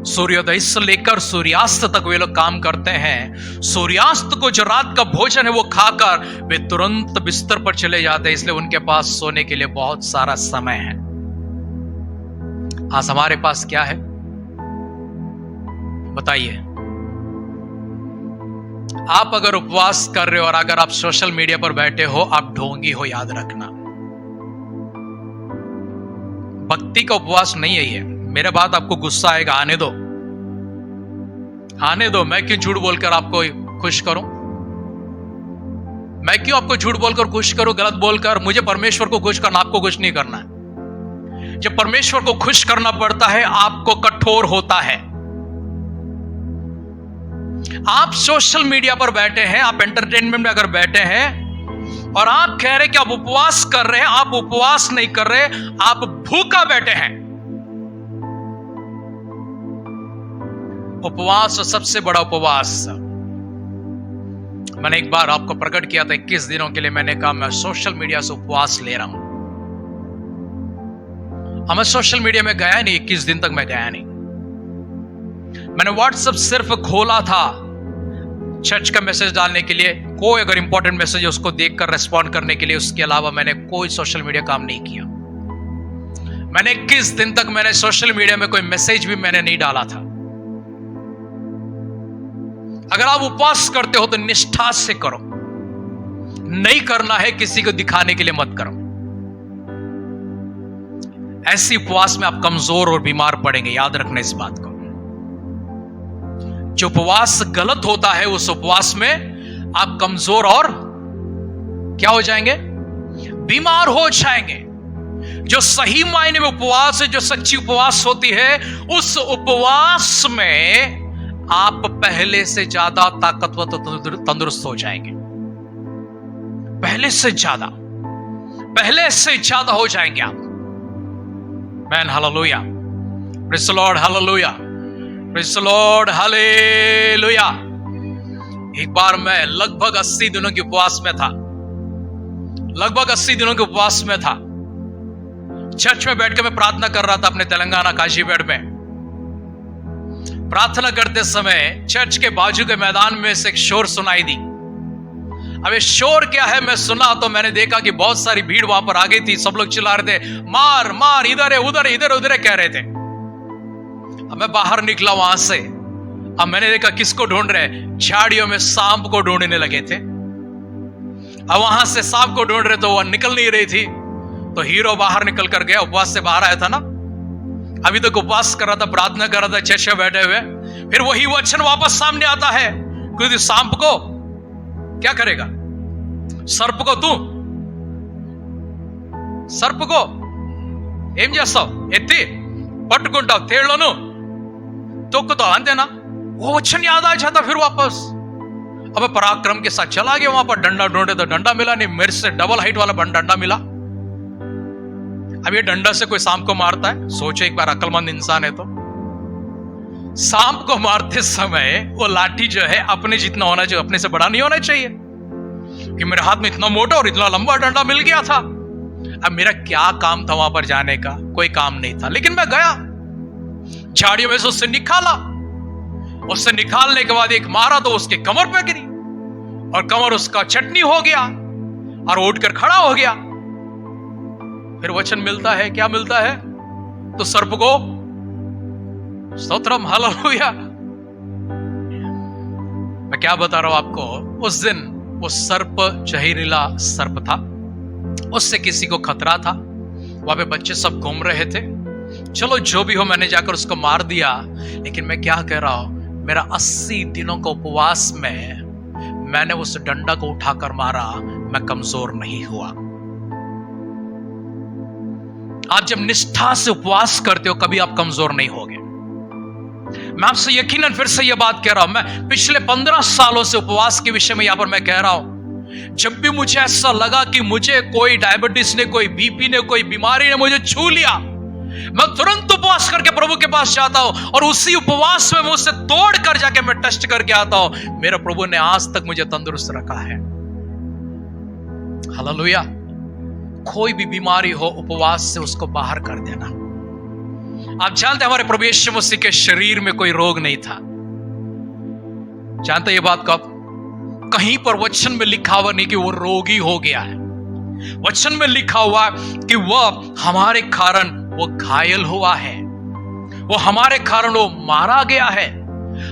सूर्योदय से लेकर सूर्यास्त तक वे लोग काम करते हैं। सूर्यास्त को जो रात का भोजन है वो खाकर वे तुरंत बिस्तर पर चले जाते हैं, इसलिए उनके पास सोने के लिए बहुत सारा समय है। आज हमारे पास क्या है बताइए? आप अगर उपवास कर रहे हो और अगर आप सोशल मीडिया पर बैठे हो, आप ढोंगी हो, याद रखना। भक्ति का उपवास नहीं है ये। मेरे बात आपको गुस्सा आएगा, आने दो, आने दो। मैं क्यों झूठ बोलकर आपको खुश करूं? मैं क्यों आपको झूठ बोलकर खुश करूं, गलत बोलकर? मुझे परमेश्वर को खुश करना, आपको खुश नहीं करना है। जब परमेश्वर को खुश करना पड़ता है, आपको कठोर होता है। आप सोशल मीडिया पर बैठे हैं, आप एंटरटेनमेंट में अगर बैठे हैं और आप कह रहे कि आप उपवास कर रहे हैं, आप उपवास नहीं कर रहे, आप भूखा बैठे हैं। उपवास सबसे बड़ा उपवास मैंने एक बार आपको प्रकट किया था। 21 दिनों के लिए मैंने कहा मैं सोशल मीडिया से उपवास ले रहा हूं। मैं सोशल मीडिया में गया नहीं, 21 दिन तक मैं गया नहीं। मैंने व्हाट्सएप सिर्फ खोला था चर्च का मैसेज डालने के लिए, कोई अगर इंपॉर्टेंट मैसेज है उसको देखकर रेस्पॉन्ड करने के लिए। उसके अलावा मैंने कोई सोशल मीडिया काम नहीं किया। मैंने 21 दिन तक मैंने सोशल मीडिया में कोई मैसेज भी मैंने नहीं डाला था। अगर आप उपवास करते हो तो निष्ठा से करो, नहीं करना है किसी को दिखाने के लिए मत करो। ऐसी उपवास में आप कमजोर और बीमार पड़ेंगे, याद रखना इस बात को। जो उपवास गलत होता है उस उपवास में आप कमजोर और क्या हो जाएंगे? बीमार हो जाएंगे। जो सही मायने में उपवास है, जो सच्ची उपवास होती है, उस उपवास में आप पहले से ज्यादा ताकतवर तो तंदुरुस्त हो जाएंगे। पहले से ज्यादा हो जाएंगे आप। Man hallelujah, praise the Lord, hallelujah, praise the Lord, hallelujah. एक बार मैं लगभग 80 दिनों के उपवास में था। लगभग 80 दिनों के उपवास में था। चर्च में बैठकर मैं प्रार्थना कर रहा था अपने तेलंगाना काजीपेट में। प्रार्थना करते समय चर्च के बाजू के मैदान में से एक शोर सुनाई दी। अब ये शोर क्या है मैं सुना तो मैंने देखा कि बहुत सारी भीड़ वहां पर आ गई थी। सब लोग चिल्ला रहे थे, मार मार, इधर है उधर, इधर उधर कह रहे थे। अब मैं बाहर निकला वहां से। अब मैंने देखा किसको ढूंढ रहे? झाड़ियों में सांप को ढूंढने लगे थे। अब वहां से सांप को ढूंढ रहे तो वह निकल नहीं रही थी। तो हीरो बाहर निकल कर गया, उपवास से बाहर आया था ना, अभी तक उपवास कर रहा था, प्रार्थना कर रहा था चर्च में बैठे हुए। फिर वही वचन वापस सामने आता है, क्योंकि सांप को क्या करेगा? सर्प को तू सर्प को ఏం చేస్తావు? ఎత్తి పట్టుకుంటావు తేళ్లను तोकताవు, अंतेना? वो वचन याद आ जाता फिर वापस। अब पराक्रम के साथ चला गया वहां पर। डंडा ढूंढे तो डंडा मिला नहीं, मेरे से डबल हाइट वाला डंडा मिला। अब ये डंडा से कोई सांप को मारता है? सोचो एक बार, अक्लमंद इंसान है तो। सांप को मारते समय वो लाठी जो है अपने जितना होना चाहिए, अपने से बड़ा नहीं होना चाहिए। कि मेरे हाथ में इतना मोटा और इतना लंबा डंडा मिल गया था। अब मेरा क्या काम था वहां पर जाने का? कोई काम नहीं था। लेकिन मैं गया, झाड़ियों में से उससे निकाला। उससे निकालने के बाद एक मारा तो उसके कमर पे गिरी और कमर उसका चटनी हो गया और उठकर खड़ा हो गया। फिर वचन मिलता है, क्या मिलता है? तो सर्प को स्तोत्रम, हालेलुया। मैं क्या बता रहा हूं आपको, उस दिन वो सर्प जहरीला सर्प था, उससे किसी को खतरा था। वहां पे बच्चे सब घूम रहे थे। चलो जो भी हो, मैंने जाकर उसको मार दिया। लेकिन मैं क्या कह रहा हूं, मेरा 80 दिनों का उपवास में मैंने उस डंडा को उठाकर मारा, मैं कमजोर नहीं हुआ। आप जब निष्ठा से उपवास करते हो कभी आप कमजोर नहीं होगे। मैं आपसे यकीनन फिर से यह बात कह रहा हूं। मैं पिछले 15 सालों से उपवास के विषय में यहां पर मैं कह रहा हूं। जब भी मुझे ऐसा लगा कि मुझे कोई डायबिटीज ने, कोई बीपी ने, कोई बीमारी ने मुझे छू लिया, मैं तुरंत उपवास करके प्रभु के पास जाता हूं और उसी उपवास में मुझसे तोड़ कर जाके मैं टेस्ट करके आता हूं। मेरे प्रभु ने आज तक मुझे तंदुरुस्त रखा है। हालेलुया। कोई भी बीमारी हो, उपवास से उसको बाहर कर देना। आप जानते हमारे प्रभु यीशु मसीह के शरीर में कोई रोग नहीं था। जानते ये बात कब? कहीं पर वचन में लिखा हुआ नहीं कि वो रोगी हो गया है। वचन में लिखा हुआ कि वह हमारे कारण वो घायल हुआ है, वो हमारे कारण वो मारा गया है,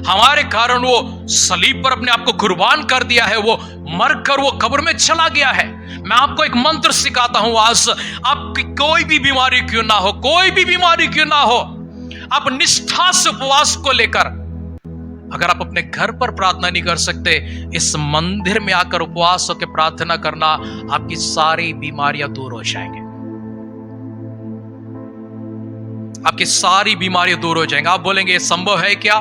हमारे कारण वो सलीब पर अपने आप को कुर्बान कर दिया है, वो मरकर वो कब्र में चला गया है। मैं आपको एक मंत्र सिखाता हूं आज। आपकी कोई भी बीमारी क्यों ना हो, कोई भी बीमारी क्यों ना हो, आप निष्ठा से उपवास को लेकर, अगर आप अपने घर पर प्रार्थना नहीं कर सकते, इस मंदिर में आकर उपवास होकर प्रार्थना करना, आपकी सारी बीमारियां दूर हो जाएंगे। आपकी सारी बीमारियां दूर हो जाएंगी। आप बोलेंगे ये संभव है क्या?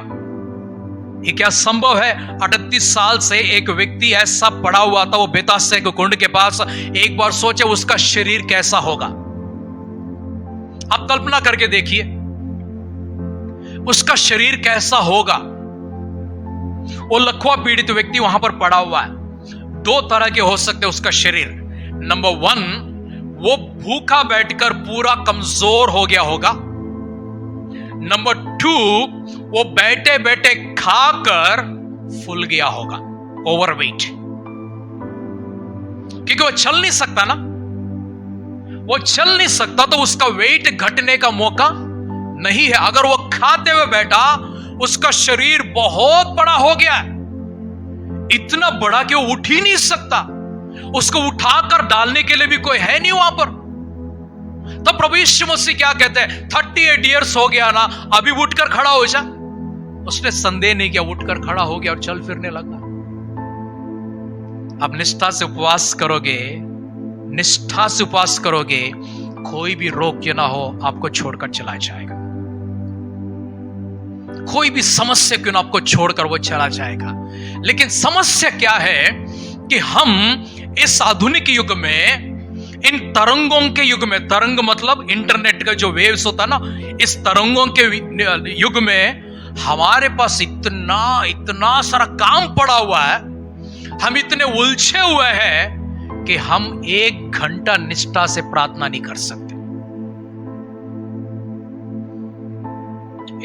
ये क्या संभव है? 38 साल से एक व्यक्ति ऐसा पड़ा हुआ था, वो बेतासे के कुंड के पास। एक बार सोचे उसका शरीर कैसा होगा। आप कल्पना करके देखिए उसका शरीर कैसा होगा। वो लकवा पीड़ित व्यक्ति वहां पर पड़ा हुआ है। दो तरह के हो सकते हैं उसका शरीर। नंबर 1, वो भूखा बैठकर पूरा कमजोर हो गया होगा। नंबर 2, वो बैठे बैठे खाकर फूल गया होगा, ओवरवेट, क्योंकि वो चल नहीं सकता ना। वो चल नहीं सकता तो उसका वेट घटने का मौका नहीं है। अगर वो खाते हुए बैठा, उसका शरीर बहुत बड़ा हो गया है, इतना बड़ा कि वो उठ ही नहीं सकता। उसको उठाकर डालने के लिए भी कोई है नहीं वहां पर। तो प्रभु यीशु मसीह क्या कहते हैं? 38 इयर्स हो गया ना, अभी उठकर खड़ा हो जा। उसने संदेह नहीं किया, उठकर खड़ा हो गया और चल फिरने लगा। आप निष्ठा से उपवास करोगे, निष्ठा से उपवास करोगे, कोई भी रोग क्यों ना हो आपको छोड़कर चला जाएगा। कोई भी समस्या क्यों ना आपको छोड़कर वो चला जाएगा। लेकिन समस्या क्या है कि हम इस आधुनिक युग में, इन तरंगों के युग में, तरंग मतलब इंटरनेट का जो वेव्स होता है ना, इस तरंगों के युग में हमारे पास इतना सारा काम पड़ा हुआ है, हम इतने उलझे हुए हैं कि हम 1 घंटा निष्ठा से प्रार्थना नहीं कर सकते।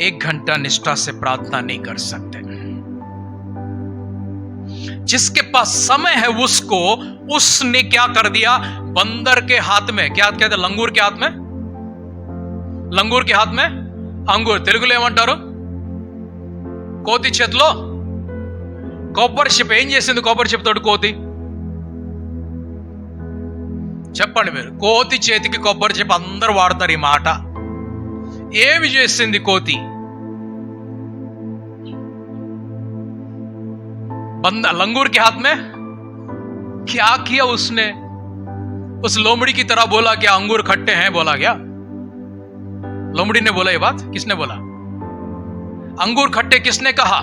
1 घंटा निष्ठा से प्रार्थना नहीं कर सकते। जिसके पास समय है उसने क्या कर दिया? बंदर के हाथ में, क्या कहते, लंगूर के हाथ में, लंगूर के हाथ में अंगूर, తెలుగులో ఏమంటారు? కోతి చేతిలో కొబ్బరి చిప్ప. ఏం చేసింది కొబ్బరి చిప్పతోటి కోతి? చెప్పండి మీరు. కోతి చేతికి కొబ్బరి చిప్ప, అందరూ వాడతారు ఈ మాట. ఏమి చేసింది కోతి? बंदा लंगूर के हाथ में क्या किया उसने? उस लोमड़ी की तरह बोला क्या अंगूर खट्टे हैं? बोला क्या? लोमड़ी ने बोला ये बात? किसने बोला? अंगूर खट्टे किसने कहा?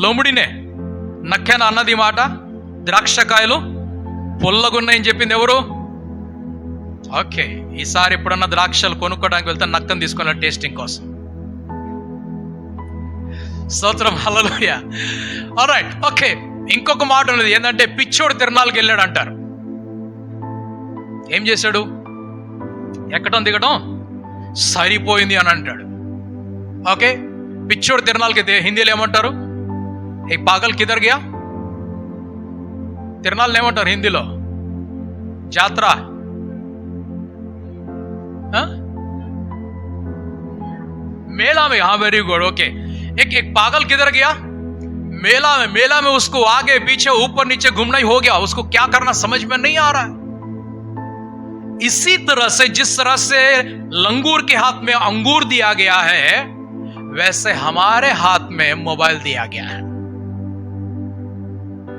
लोमड़ी ने. నక్కేన అన్నది మాట. ద్రాక్షకాయలు పుల్లగున్నాయని చెప్పింది ఎవరు? ఓకే, ఈసారి ఎప్పుడన్నా ద్రాక్షలు కొనుక్కోవడానికి వెళ్తే నక్కని తీసుకున్న టేస్టింగ్ కోసం. స్తోత్రం, హల్లెలూయా. Alright, okay. ఇంకొక మాట ఉన్నది ఏంటంటే, పిచ్చోడు తిరణాలకు వెళ్ళాడు అంటారు. ఏం చేశాడు? ఎక్కడం దిగడం సరిపోయింది అని అంటాడు. ఓకే, పిచ్చోడు తిరణాలకి హిందీలో ఏమంటారు? ఏ పాగల్ కిదర్ గయా. తిరణాలను ఏమంటారు హిందీలో? జాత్ర. मेला में. हाँ, वेरी गुड. ओके, एक पागल किधर गया? मेला में. मेला में उसको आगे पीछे ऊपर नीचे घूमना ही हो गया, उसको क्या करना समझ में नहीं आ रहा है। इसी तरह से जिस तरह से लंगूर के हाथ में अंगूर दिया गया है, वैसे हमारे हाथ में मोबाइल दिया गया है।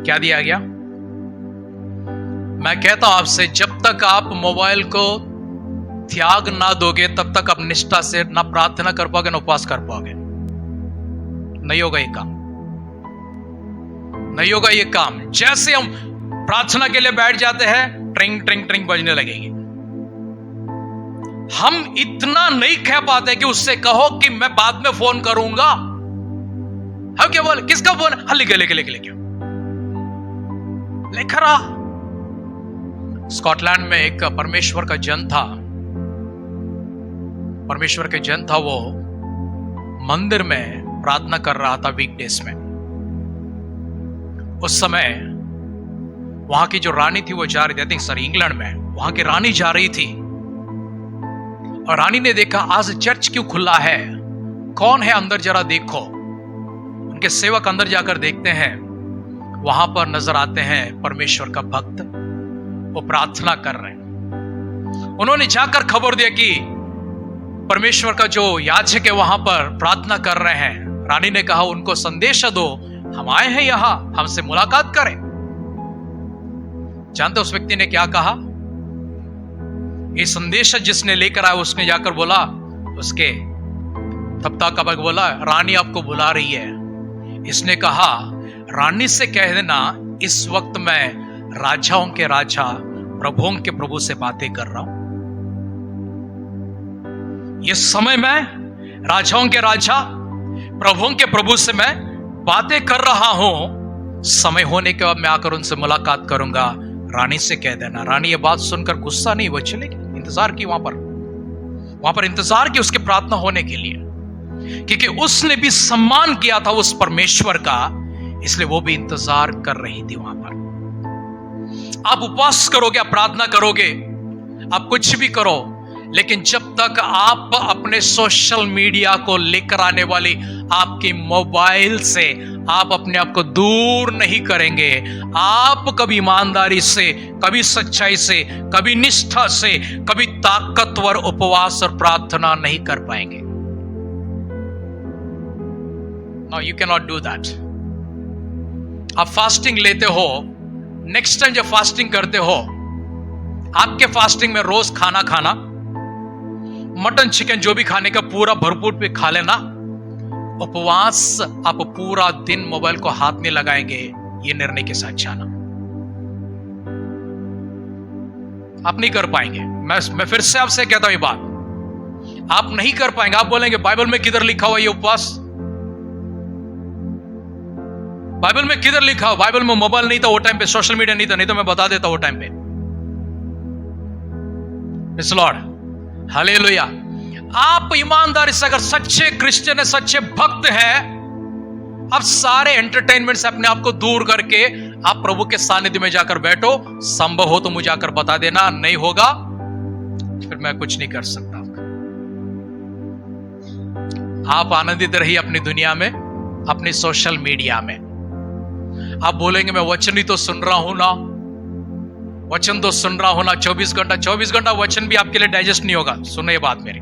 क्या दिया गया? मैं कहता हूं आपसे, जब तक आप मोबाइल को त्याग ना दोगे, तब तक आप निष्ठा से ना प्रार्थना कर पाओगे, ना उपवास कर पाओगे। नहीं होगा ये काम, नहीं होगा ये काम। जैसे हम प्रार्थना के लिए बैठ जाते हैं, ट्रिंग ट्रिंग ट्रिंग बजने लगेगी, हम इतना नहीं कह पाते कि उससे कहो कि मैं बाद में फोन करूंगा। हम क्या बोले, किसका फोन? हाँ लिखे लिख रहा। स्कॉटलैंड में एक परमेश्वर का जन था। परमेश्वर के जन था, वो मंदिर में प्रार्थना कर रहा था वीकडेज में। उस समय वहां की जो रानी थी वो जा रही थी, आई थिंक सर इंग्लैंड में, वहां की रानी जा रही थी और रानी ने देखा आज चर्च क्यों खुला है, कौन है अंदर जरा देखो। उनके सेवक अंदर जाकर देखते हैं, वहां पर नजर आते हैं परमेश्वर का भक्त, वो प्रार्थना कर रहे हैं। उन्होंने जाकर खबर दिया कि परमेश्वर का जो याजक है वहां पर प्रार्थना कर रहे हैं। रानी ने कहा उनको संदेश दो, हम आए हैं यहां, हमसे मुलाकात करें। जानते उस व्यक्ति ने क्या कहा? ये संदेश जिसने लेकर आया उसने जाकर बोला, उसके तख्ता का बग बोला, रानी आपको बुला रही है। इसने कहा रानी से कह देना इस वक्त मैं राजाओं के राजा प्रभुओं के प्रभु से बातें कर रहा हूं। ये समय में राजाओं के राजा प्रभुओं के प्रभु से मैं बातें कर रहा हूं। समय होने के बाद मैं आकर उनसे मुलाकात करूंगा, रानी से कह देना। रानी ये बात सुनकर गुस्सा नहीं, वो चलेगी, इंतजार की वहां पर इंतजार की उसके प्रार्थना होने के लिए, क्योंकि उसने भी सम्मान किया था उस परमेश्वर का, इसलिए वो भी इंतजार कर रही थी वहां पर। आप उपवास करोगे, आप प्रार्थना करोगे, आप कुछ भी करो, लेकिन जब तक आप अपने सोशल मीडिया को लेकर आने वाली आपकी मोबाइल से आप अपने आप को दूर नहीं करेंगे, आप कभी ईमानदारी से, कभी सच्चाई से, कभी निष्ठा से, कभी ताकतवर उपवास और प्रार्थना नहीं कर पाएंगे। No, you cannot do that. आप फास्टिंग लेते हो, नेक्स्ट टाइम जब फास्टिंग करते हो, आपके फास्टिंग में रोज खाना, मटन चिकन जो भी खाने का पूरा भरपूर पे खा लेना। उपवास आप पूरा दिन मोबाइल को हाथ नहीं लगाएंगे, ये निर्णय के साथ जाना। आप नहीं कर पाएंगे। मैं फिर से आपसे कहता हूं ये बात, आप नहीं कर पाएंगे। आप बोलेंगे बाइबल में किधर लिखा हुआ ये उपवास? बाइबल में किधर लिखा हो? बाइबल में मोबाइल नहीं था वो टाइम पे, सोशल मीडिया नहीं था, नहीं तो मैं बता देता वो टाइम पे। Praise the Lord, hallelujah. आप ईमानदारी से अगर सच्चे क्रिश्चियन है, सच्चे भक्त हैं, आप सारे एंटरटेनमेंट से अपने आप को दूर करके आप प्रभु के सानिध्य में जाकर बैठो। संभव हो तो मुझे आकर बता देना, नहीं होगा फिर मैं कुछ नहीं कर सकता। आप आनंदित रहिए अपनी दुनिया में, अपनी सोशल मीडिया में। आप बोलेंगे मैं वचन ही तो सुन रहा हूं ना, वचन तो सुन रहा हूं ना, 24 घंटा वचन भी आपके लिए डाइजेस्ट नहीं होगा। सुनो ये बात मेरी,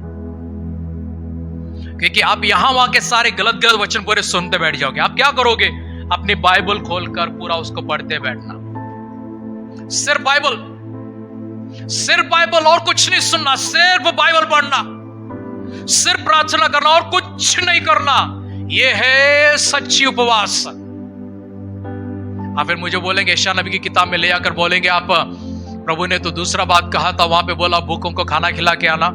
क्योंकि आप यहां वहां के सारे गलत वचन पूरे सुनते बैठ जाओगे। आप क्या करोगे? अपनी बाइबल खोलकर पूरा उसको पढ़ते बैठना, सिर्फ बाइबल और कुछ नहीं सुनना, सिर्फ बाइबल पढ़ना, सिर्फ प्रार्थना करना और कुछ नहीं करना। यह है सच्ची उपवास। आप फिर मुझे बोलेंगे यशायाह नबी की किताब में ले आकर बोलेंगे आप प्रभु ने तो दूसरा बात कहा था, वहां पे बोला भूखों को खाना खिला के आना,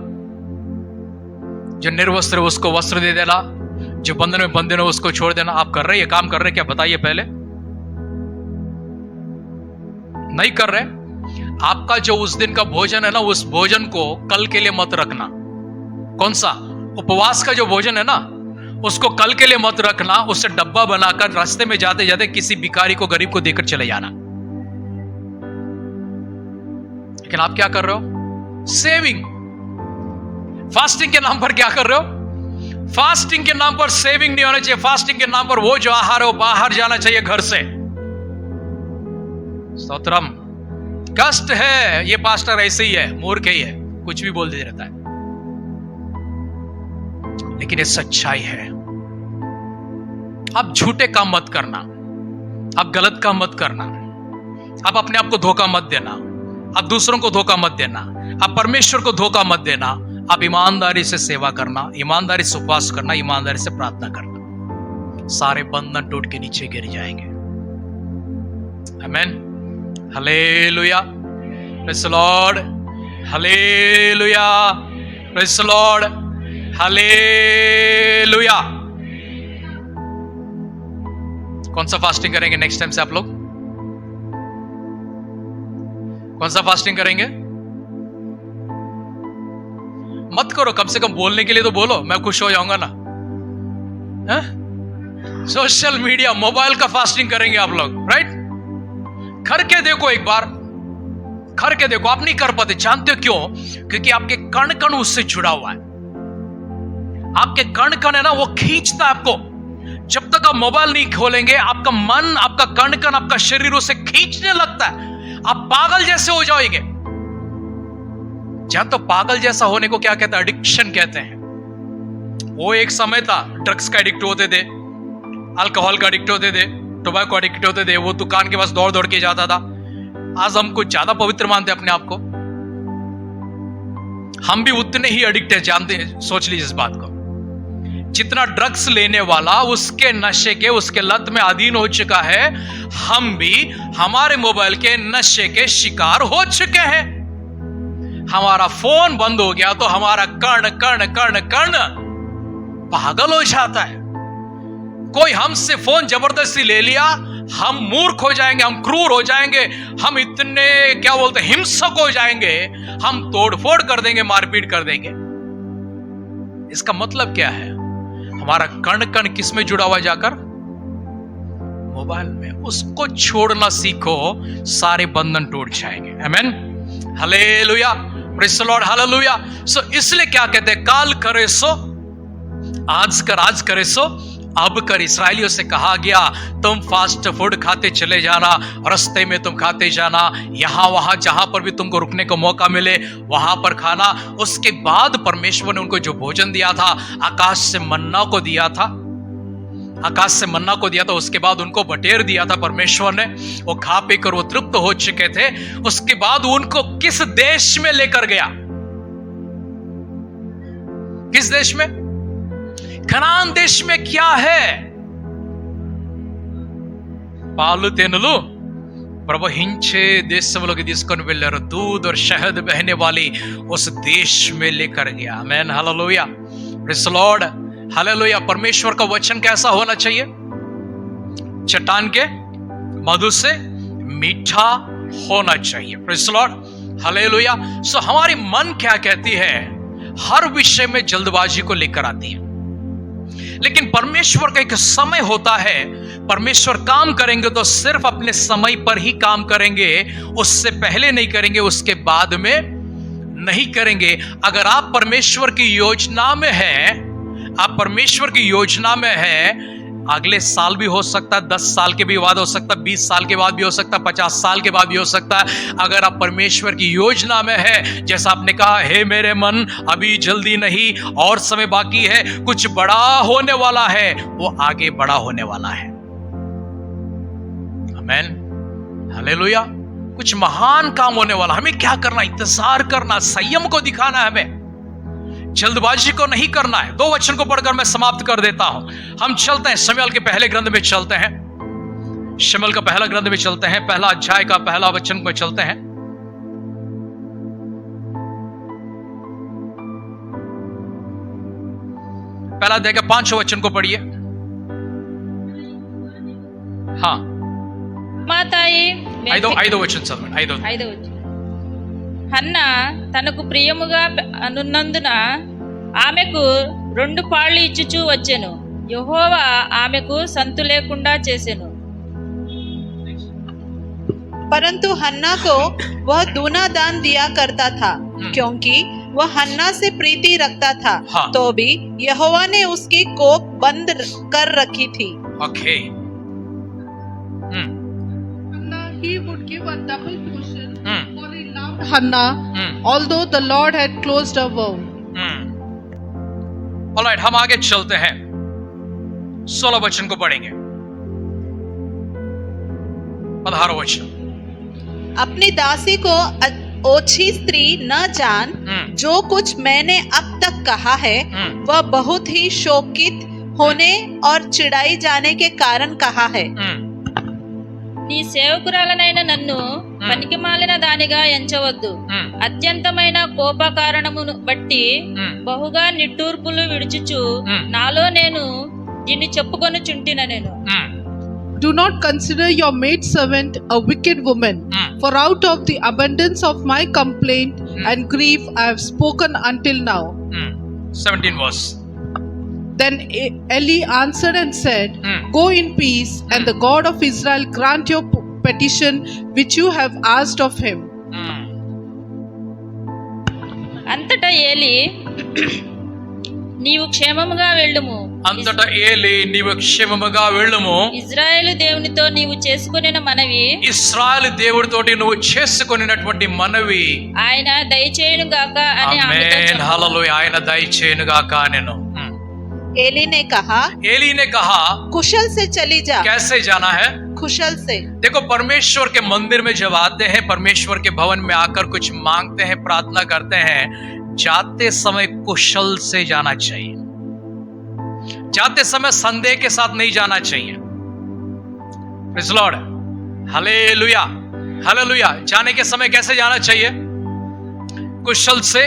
जो निर्वस्त्र उसको वस्त्र दे देना, जो बंधन में बंधे हो उसको छोड़ देना। आप कर रहे, ये काम कर रहे क्या? बताइए पहले। नहीं कर रहे। आपका जो उस दिन का भोजन है ना, उस भोजन को कल के लिए मत रखना। कौन सा? उपवास का जो भोजन है ना, उसको कल के लिए मत रखना। उससे डब्बा बनाकर रास्ते में जाते जाते किसी भिखारी को, गरीब को देकर चले जाना। लेकिन आप क्या कर रहे हो? सेविंग। फास्टिंग के नाम पर क्या कर रहे हो? फास्टिंग के नाम पर सेविंग नहीं होना चाहिए। फास्टिंग के नाम पर वो जो आहार है वो बाहर जाना चाहिए घर से। स्तोत्रम। कष्ट है, ये पास्टर ऐसे ही है, मूर्ख ही है, कुछ भी बोल दे रहता है, लेकिन ये सच्चाई है। आप झूठे काम मत करना, आप गलत काम मत करना, आप अपने आप को धोखा मत देना, आप दूसरों को धोखा मत देना, आप परमेश्वर को धोखा मत देना। आप ईमानदारी से सेवा करना, ईमानदारी से उपवास करना, ईमानदारी से प्रार्थना करना, सारे बंधन टूट के नीचे गिर जाएंगे। Amen, hallelujah, praise the Lord, hallelujah, praise the Lord, hallelujah. कौन सा फास्टिंग करेंगे नेक्स्ट टाइम से आप लोग? कौन सा फास्टिंग करेंगे? मत करो, कम से कम बोलने के लिए तो बोलो, मैं खुश हो जाऊंगा ना। सोशल मीडिया, मोबाइल का फास्टिंग करेंगे आप लोग, राइट? करके देखो एक बार, करके देखो। आप नहीं कर पाते, जानते हो क्यों? क्योंकि आपके कण कण उससे जुड़ा हुआ है। आपके कण कण है ना, वो खींचता है आपको। जब तक आप मोबाइल नहीं खोलेंगे, आपका मन, आपका कण कण, आपका शरीर उसे खींचने लगता है। आप पागल जैसे हो जाओगे। जान तो पागल जैसा होने को क्या कहते हैं? एडिक्शन कहते हैं। वो एक समय था, ड्रग्स का एडिक्ट होते थे, अल्कोहल का एडिक्ट होते थे, टोबैको एडिक्ट होते थे, वो दुकान के पास दौड़ दौड़ के जाता था। आज हम कुछ ज्यादा पवित्र मानते हैं अपने आप को। हम भी उतने ही एडिक्ट है, जानते हैं, सोच लीजिए इस बात को। जितना ड्रग्स लेने वाला उसके नशे के, उसके लत में अधीन हो चुका है, हम भी हमारे मोबाइल के नशे के शिकार हो चुके हैं। हमारा फोन बंद हो गया तो हमारा कर्ण कर्ण कर्ण कर्ण पागल हो जाता है। कोई हमसे फोन जबरदस्ती ले लिया, हम मूर्ख हो जाएंगे, हम क्रूर हो जाएंगे, हम इतने क्या बोलते हैं, हिंसक हो जाएंगे, हम तोड़फोड़ कर देंगे, मारपीट कर देंगे। इसका मतलब क्या है? हमारा कण कण किस में जुड़ा हुआ जाकर? मोबाइल में। उसको छोड़ना सीखो, सारे बंधन टूट जाएंगे। Amen, hallelujah, praise the Lord, hallelujah. So इसलिए क्या कहते हैं? काल करे सो आज कर, आज करे सो अब कर। इस्राएलियों से कहा गया, तुम फास्ट फूड खाते चले जाना, रास्ते में तुम खाते जाना, यहां वहां जहां पर भी तुमको रुकने को मौका मिले वहां पर खाना। उसके बाद परमेश्वर ने उनको जो भोजन दिया था, आकाश से मन्ना को दिया था, आकाश से मन्ना को दिया था। उसके बाद उनको बटेर दिया था परमेश्वर ने। वो खा पी कर वो तृप्त हो चुके थे। उसके बाद उनको किस देश में लेकर गया? किस देश में? कनान देश में। क्या है? పాలు తేనెలు प्रवहिंचे देशंలోకి తీసుకొని వెళ్ళారు। दूध और शहद बहने वाली उस देश में लेकर गया। आमीन, hallelujah, praise the Lord, hallelujah. परमेश्वर का वचन कैसा होना चाहिए? चट्टान के मधु से मीठा होना चाहिए। Praise the Lord, hallelujah. So हमारी मन क्या कहती है? हर विषय में जल्दबाजी को लेकर आती है। लेकिन परमेश्वर का एक समय होता है। परमेश्वर काम करेंगे तो सिर्फ अपने समय पर ही काम करेंगे, उससे पहले नहीं करेंगे, उसके बाद में नहीं करेंगे। अगर आप परमेश्वर की योजना में हैं, आप परमेश्वर की योजना में हैं, अगले साल भी हो सकता है, 10 साल के भी बाद हो सकता है, 20 साल के बाद भी हो सकता है, 50 साल के बाद भी हो सकता है। अगर आप परमेश्वर की योजना में है, जैसा आपने कहा, हे मेरे मन, अभी जल्दी नहीं, और समय बाकी है, कुछ बड़ा होने वाला है, वो आगे बड़ा होने वाला है। आमीन, हालेलुया। कुछ महान काम होने वाला। हमें क्या करना? इंतजार करना, संयम को दिखाना है, हमें जल्दबाजी को नहीं करना है। 2 वचन को पढ़कर मैं समाप्त कर देता हूं। हम चलते हैं शमूएल के पहले ग्रंथ में, चलते हैं शमूएल का पहला ग्रंथ में, चलते हैं पहला अध्याय का पहला वचन में, चलते हैं। पहला अध्याय का 5वां वचन को पढ़िए। हाँ, మాతాయి ఐదో వచనం చదవండి। ఐదో వచనం. హన్నా తనకు ప్రియముగా అనున్నందున ఆమెకు 2 పాళ్ళు ఇచ్చుచూ వచ్చెను. యెహోవా ఆమెకు సంతు లేకుండా చేసెను. परंतु हन्ना को वह दूना दान दिया करता था, क्योंकि वह हन्ना से प्रीति रखता था। हाँ। तो भी यहोवा ने उसकी कोख बंद कर रखी थी। Okay. He would give a double portion, for he loved Hannah, although the Lord had closed her womb. Alright, हम आगे चलते हैं। 16 वचन को पढ़ेंगे। 18 वचन। अपनी दासी को ओछी स्त्री न जान, जो कुछ मैंने अब तक कहा है वह बहुत ही शोकित होने और चिढ़ाई जाने के कारण कहा है। నీ సేవకురాలనైన నన్ను పనికిమాలిన దానిగా ఎంచవద్దు. అత్యంతమైన కోప కారణమును బట్టి బహుగా నిట్టూర్పులు విడుచుచు నాలో నేను దీన్ని చెప్పుకొనుచుంటిన నేను. Do not consider your maidservant a wicked woman, for out of the abundance of my complaint and grief I have spoken until now. 17 verse. Then Eli answered and said, Go in peace, and the God of Israel grant your petition which you have asked of him. అంతటా ఏలి నీవు క్షేమముగా వెళ్ళుము. అంతటా ఏలి నీవు క్షేమముగా వెళ్ళుము. ఇజ్రాయేలు దేవునితో నీవు చేసుకొనిన మనవి, ఇశ్రాయేలు దేవుడితోటి నువ్వు చేసుకొనినటువంటి మనవి ఆయన దయచేయును గాక అని ఆమెతో ఆమేన్. చెప్పెను. హల్లెలూయా. ఆయన దయచేయును గాక నేను. एली ने कहा, एली ने कहा, कुशल से चली जा. कैसे जाना है? कुशल से. देखो, परमेश्वर के मंदिर में जब आते हैं, परमेश्वर के भवन में आकर कुछ मांगते हैं, प्रार्थना करते हैं, जाते समय कुशल से जाना चाहिए. जाते समय संदेह के साथ नहीं जाना चाहिए. Praise the Lord. Hallelujah, hallelujah. जाने के समय कैसे जाना चाहिए? कुशल से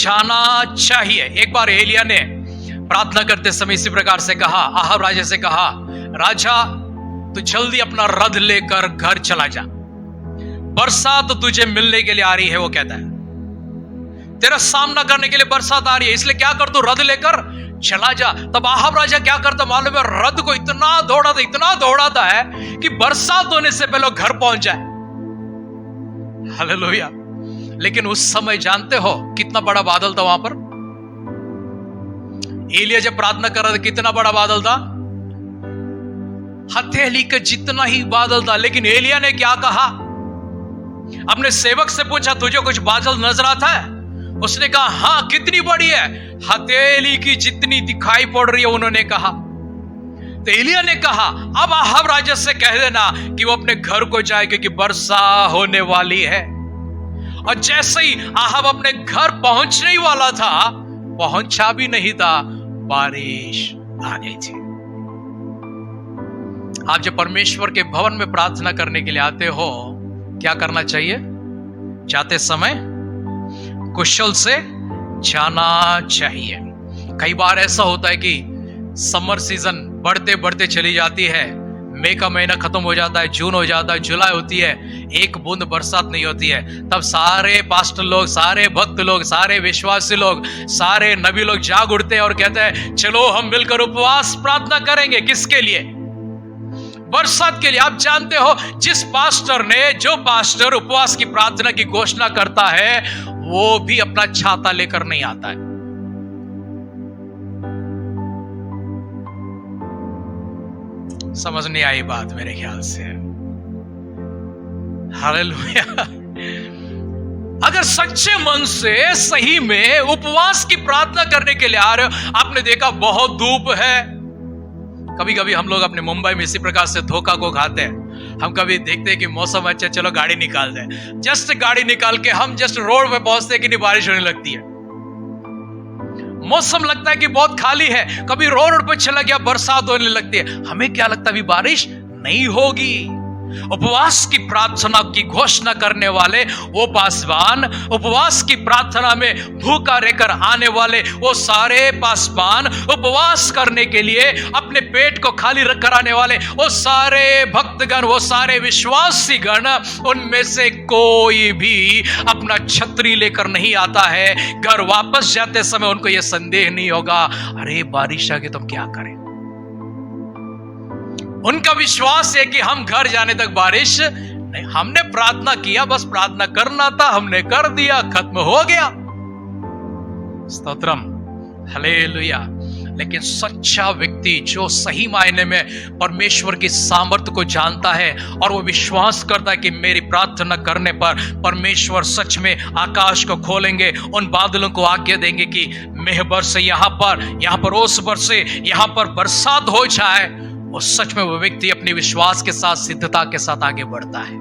जाना चाहिए. एक बार एलिया ने प्रार्थना करते समय इसी प्रकार से कहा, अहाब राजा से कहा, राजा तू जल्दी अपना रथ लेकर घर चला जा, बरसात तो तुझे मिलने के लिए आ रही है. वो कहता है तेरा सामना करने के लिए बरसात आ रही है, इसलिए क्या कर तू रथ लेकर चला जा. तब अहाब राजा क्या करता मालूम है? रथ को इतना दौड़ाता है कि बरसात होने से पहले घर पहुंच जाए. हालेलुया. लेकिन उस समय जानते हो कितना बड़ा बादल था वहां पर? एलिया जब प्रार्थना कर रहा था, कितना बड़ा बादल था? हथेली का जितना ही बादल था. लेकिन एलिया ने क्या कहा? अपने सेवक से पूछा, तुझे कुछ बादल नजर आता है? उसने कहा, हां. कितनी बड़ी है? हथेली की जितनी दिखाई पड़ रही है, उन्होंने कहा. तो एलिया ने कहा, अब अहाब राजा से कह देना कि वो अपने घर को जाए, क्योंकि वर्षा होने वाली है. और जैसे ही अहाब अपने घर पहुंचने ही वाला था, पहुंचा भी नहीं था, बारिश आ गई थी. आप जब परमेश्वर के भवन में प्रार्थना करने के लिए आते हो, क्या करना चाहिए? जाते समय कुशल से जाना चाहिए. कई बार ऐसा होता है कि समर सीजन बढ़ते बढ़ते चली जाती है, मई का महीना खत्म हो जाता है, जून हो जाता है, जुलाई होती है, एक बूंद बरसात नहीं होती है. तब सारे पास्टर लोग, सारे भक्त लोग, सारे विश्वासी लोग, सारे नबी लोग जाग उठते हैं और कहते हैं, चलो हम मिलकर उपवास प्रार्थना करेंगे. किसके लिए? बरसात के लिए. आप जानते हो, जो पास्टर उपवास की प्रार्थना की घोषणा करता है, वो भी अपना छाता लेकर नहीं आता है. समझ नहीं आई बात मेरे ख्याल से. हालेलुया. अगर सच्चे मन से सही में उपवास की प्रार्थना करने के लिए आ रहे हो, आपने देखा बहुत धूप है. कभी कभी हम लोग अपने मुंबई में इसी प्रकार से धोखा को खाते हैं. हम कभी देखते हैं कि मौसम अच्छा, चलो गाड़ी निकाल दें. जस्ट गाड़ी निकाल के हम जस्ट रोड पे पहुंचते हैं कि नहीं, बारिश होने लगती है. मौसम लगता है कि बहुत खाली है, कभी रोड पे चला गया, बरसात होने लगती है. हमें क्या लगता है अभी बारिश नहीं होगी. उपवास की प्रार्थना की घोषणा करने वाले वो पासवान, उपवास की प्रार्थना में भूखा रहकर आने वाले वो सारे पासवान, उपवास करने के लिए अपने पेट को खाली रखकर आने वाले वो सारे भक्तगण, वो सारे विश्वासी गण, उनमें से कोई भी अपना छतरी लेकर नहीं आता है. घर वापस जाते समय उनको यह संदेह नहीं होगा, अरे बारिश आ गई तो हम क्या करें. उनका विश्वास है कि हम घर जाने तक बारिश नहीं. हमने प्रार्थना किया, बस प्रार्थना करना था, हमने कर दिया, खत्म हो गया. स्तोत्रम. हालेलुया. लेकिन सच्चा व्यक्ति जो सही मायने में परमेश्वर की सामर्थ्य को जानता है और वो विश्वास करता है कि मेरी प्रार्थना करने पर परमेश्वर सच में आकाश को खोलेंगे, उन बादलों को आज्ञा देंगे कि मेघ बरसे, यहाँ पर ओस बरसे, यहाँ पर बरसात हो जाए. और सच में वो व्यक्ति अपने विश्वास के साथ, सिद्धता के साथ आगे बढ़ता है.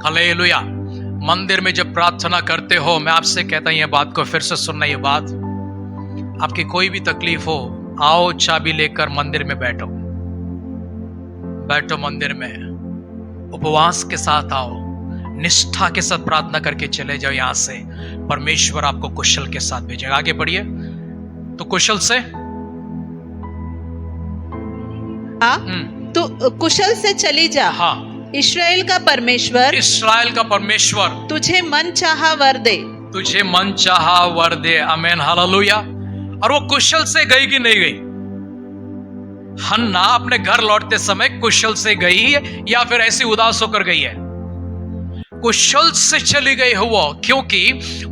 हालेलुया. मंदिर में जब प्रार्थना करते हो, मैं आपसे कहता हूं, ये बात को फिर से सुनना. ये बात, आपकी कोई भी तकलीफ हो, आओ चाबी लेकर मंदिर में बैठो. बैठो मंदिर में, उपवास के साथ आओ, निष्ठा के साथ प्रार्थना करके चले जाओ यहां से, परमेश्वर आपको कुशल के साथ भेजेगा। आगे बढ़िए। तो कुशल से हाँ, तो कुशल से चली जा। हाँ, इस्राएल का परमेश्वर इस्राएल का परमेश्वर तुझे मन चाहा वर दे। तुझे मन चाहा वर दे। आमीन, हालेलुया। और वो कुशल से गई कि नहीं गई? हन्ना अपने घर लौटते समय कुशल से गई है या फिर ऐसी उदास होकर गई है? कुशल से चली गई है वो, क्योंकि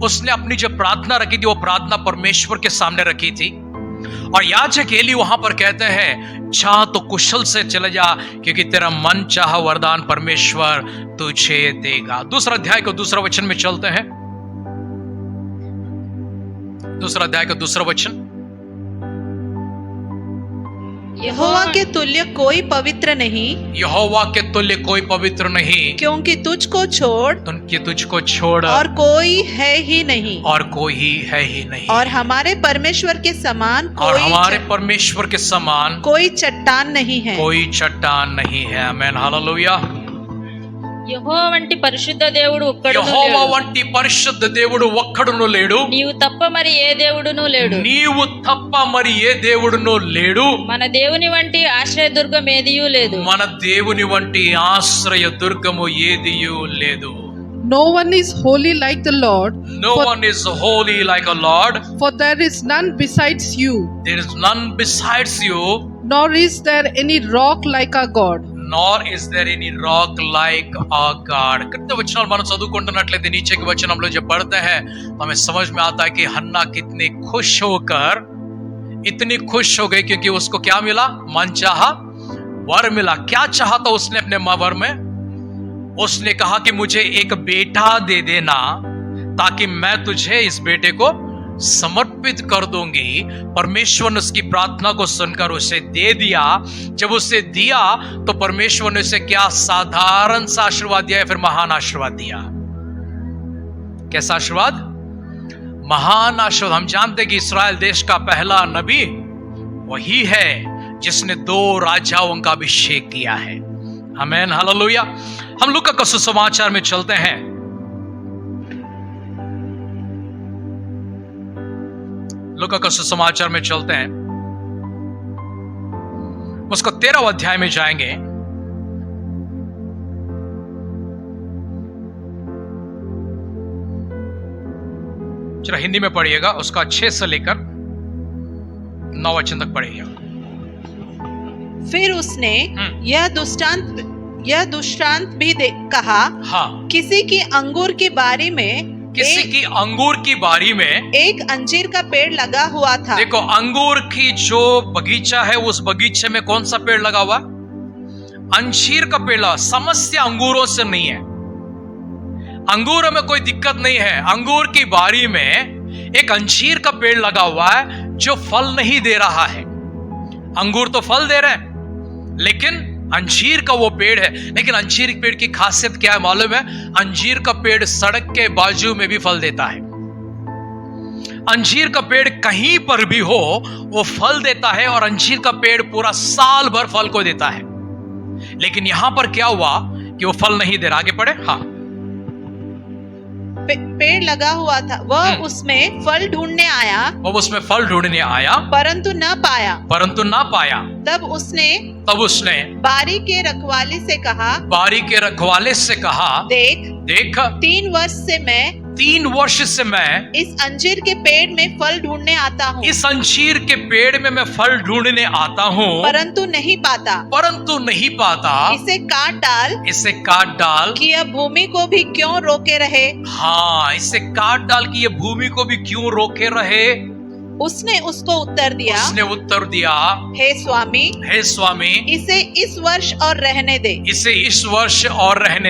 उसने अपनी जो प्रार्थना रखी थी वो प्रार्थना परमेश्वर के सामने रखी थी। और याजक एली वहां पर कहते हैं, जा तो कुशल से चले जा, क्योंकि तेरा मन चाहा वरदान परमेश्वर तुझे देगा। दूसरा अध्याय को दूसरा वचन में चलते हैं। दूसरा अध्याय का दूसरा वचन। यहोवा के तुल्य कोई पवित्र नहीं, यहोवा के तुल्य कोई पवित्र नहीं, क्योंकि तुझको छोड़ क्योंकि तुझको छोड़ और कोई है ही नहीं, और कोई ही है ही नहीं। और हमारे परमेश्वर के समान और कोई हमारे परमेश्वर के समान कोई चट्टान नहीं है। कोई चट्टान नहीं है। आमीन, हालेलुया। యెహోవా వంటి పరిశుద్ధ దేవుడు ఒక్కడును యెహోవా లేడు. వంటి పరిశుద్ధ దేవుడు ఒక్కడును లేడు. నీవు తప్ప మరి ఏ దేవుడును లేడు. నీవు తప్ప మరి ఏ దేవుడును లేడు. మన దేవుని వంటి ఆశ్రయదుర్గం ఏదియూ లేదు. మన దేవుని వంటి ఆశ్రయ దుర్గము ఏదియూ లేదు. No one is holy like the Lord, No one is holy like a Lord. for there is none besides you, There is none besides you, nor is there any rock like our God. nor is there any rock like our God. कितने वचनाలు మనం చదువుకుంటున్నట్లయితే नीचे के वचन हम लोग जब पढ़ते हैं तो हमें समझ में आता है कि हन्ना कितनी खुश होकर, इतनी खुश हो गई क्योंकि उसको क्या मिला? मन चाहा वर मिला। क्या चाहा था उसने अपने वर में? उसने कहा कि मुझे एक बेटा दे देना ताकि मैं तुझे इस बेटे को समर्पित कर दूंगी। परमेश्वर ने उसकी प्रार्थना को सुनकर उसे दे दिया। जब उसे दिया तो परमेश्वर ने उसे क्या साधारण सा आशीर्वाद दिया, फिर महान आशीर्वाद दिया। कैसा आशीर्वाद? महान आशीर्वाद। हम जानते कि इस्राएल देश का पहला नबी वही है जिसने 2 राजाओं का अभिषेक किया है। आमीन, हालेलुया। हम लूका का सुसमाचार में चलते हैं। लूका का सुसमाचार में चलते हैं, उसको 13वां अध्याय में जाएंगे। जरा हिंदी में पढ़िएगा, उसका 6 से लेकर 9 वचन तक पढ़िएगा। फिर उसने यह दृष्टांत भी कहा। हाँ, किसी की अंगूर की बारी में किसी की अंगूर की बारी में एक अंजीर का पेड़ लगा हुआ था। देखो, अंगूर की जो बगीचा है उस बगीचे में कौन सा पेड़ लगा हुआ? अंजीर का पेड़ लगा। समस्या अंगूरों से नहीं है, अंगूरों में कोई दिक्कत नहीं है। अंगूर की बारी में एक अंजीर का पेड़ लगा हुआ है जो फल नहीं दे रहा है। अंगूर तो फल दे रहे हैं लेकिन अंजीर का वो पेड़ है। लेकिन अंजीर पेड़ की खासियत क्या है मालूम है? अंजीर का पेड़ सड़क के बाजू में भी फल देता है। अंजीर का पेड़ कहीं पर भी हो वो फल देता है, और अंजीर का पेड़ पूरा साल भर फल को देता है। लेकिन यहां पर क्या हुआ कि वो फल नहीं दे रहा। आगे पढ़े। हाँ, पेड़ लगा हुआ था, वह उसमें फल ढूंढने आया, वो उसमें फल ढूंढने आया परंतु न पाया। तब उसने बारी के रखवाले से कहा, देख 3 वर्ष से मैं इस अंजीर के पेड़ में फल ढूंढने आता हूँ। इस अंजीर के पेड़ में मैं फल ढूंढने आता हूँ, परंतु नहीं पाता। इसे काट डाल कि यह भूमि को भी क्यों रोके रहे। हाँ, इसे काट डाल कि ये भूमि को भी क्यों रोके रहे। उसने उसको उत्तर दिया, हे स्वामी, इसे इस वर्ष और रहने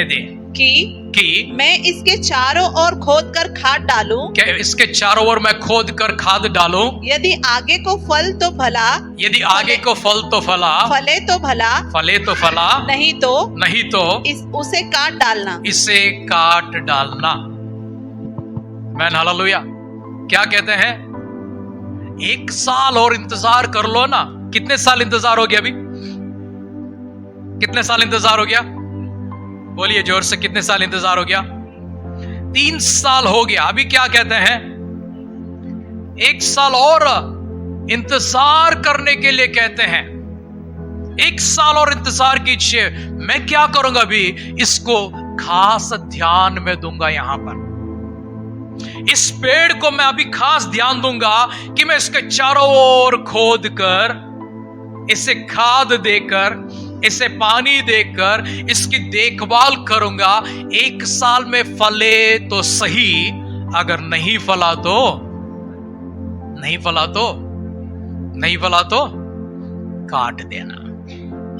दे, कि मैं इसके चारों ओर खोद कर खाद डालूं। क्या इसके चारों ओर मैं खोद कर खाद डालूं? यदि आगे को फल तो भला, फले तो भला, नहीं तो उसे इसे काट डालना। Man, hallelujah. क्या कहते हैं? 1 साल और इंतजार कर लो ना। कितने साल इंतजार हो गया अभी? कितने साल इंतजार हो गया? बोलिए जोर से, कितने साल इंतजार हो गया? 3 साल हो गया। अभी क्या कहते हैं? 1 साल और इंतजार करने के लिए कहते हैं। 1 साल और इंतजार कीजिए। मैं क्या करूंगा? अभी इसको खास ध्यान में दूंगा। यहां पर इस पेड़ को मैं अभी खास ध्यान दूंगा कि मैं इसके चारों ओर खोद कर, इसे खाद देकर, इसे पानी देकर इसकी देखभाल करूंगा। 1 साल में फले तो सही, अगर नहीं फला तो काट देना।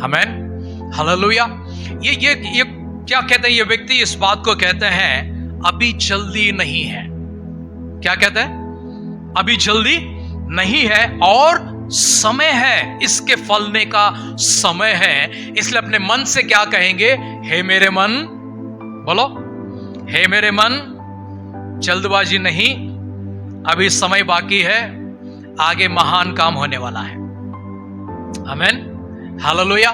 आमीन, हालेलुया। ये क्या कहते हैं? ये व्यक्ति इस बात को कहते हैं, अभी जल्दी नहीं है। क्या कहते हैं? अभी जल्दी नहीं है और समय है, इसके फलने का समय है। इसलिए अपने मन से क्या कहेंगे? हे मेरे मन, बोलो, हे मेरे मन, जल्दबाजी नहीं, अभी समय बाकी है, आगे महान काम होने वाला है। आमीन, hallelujah,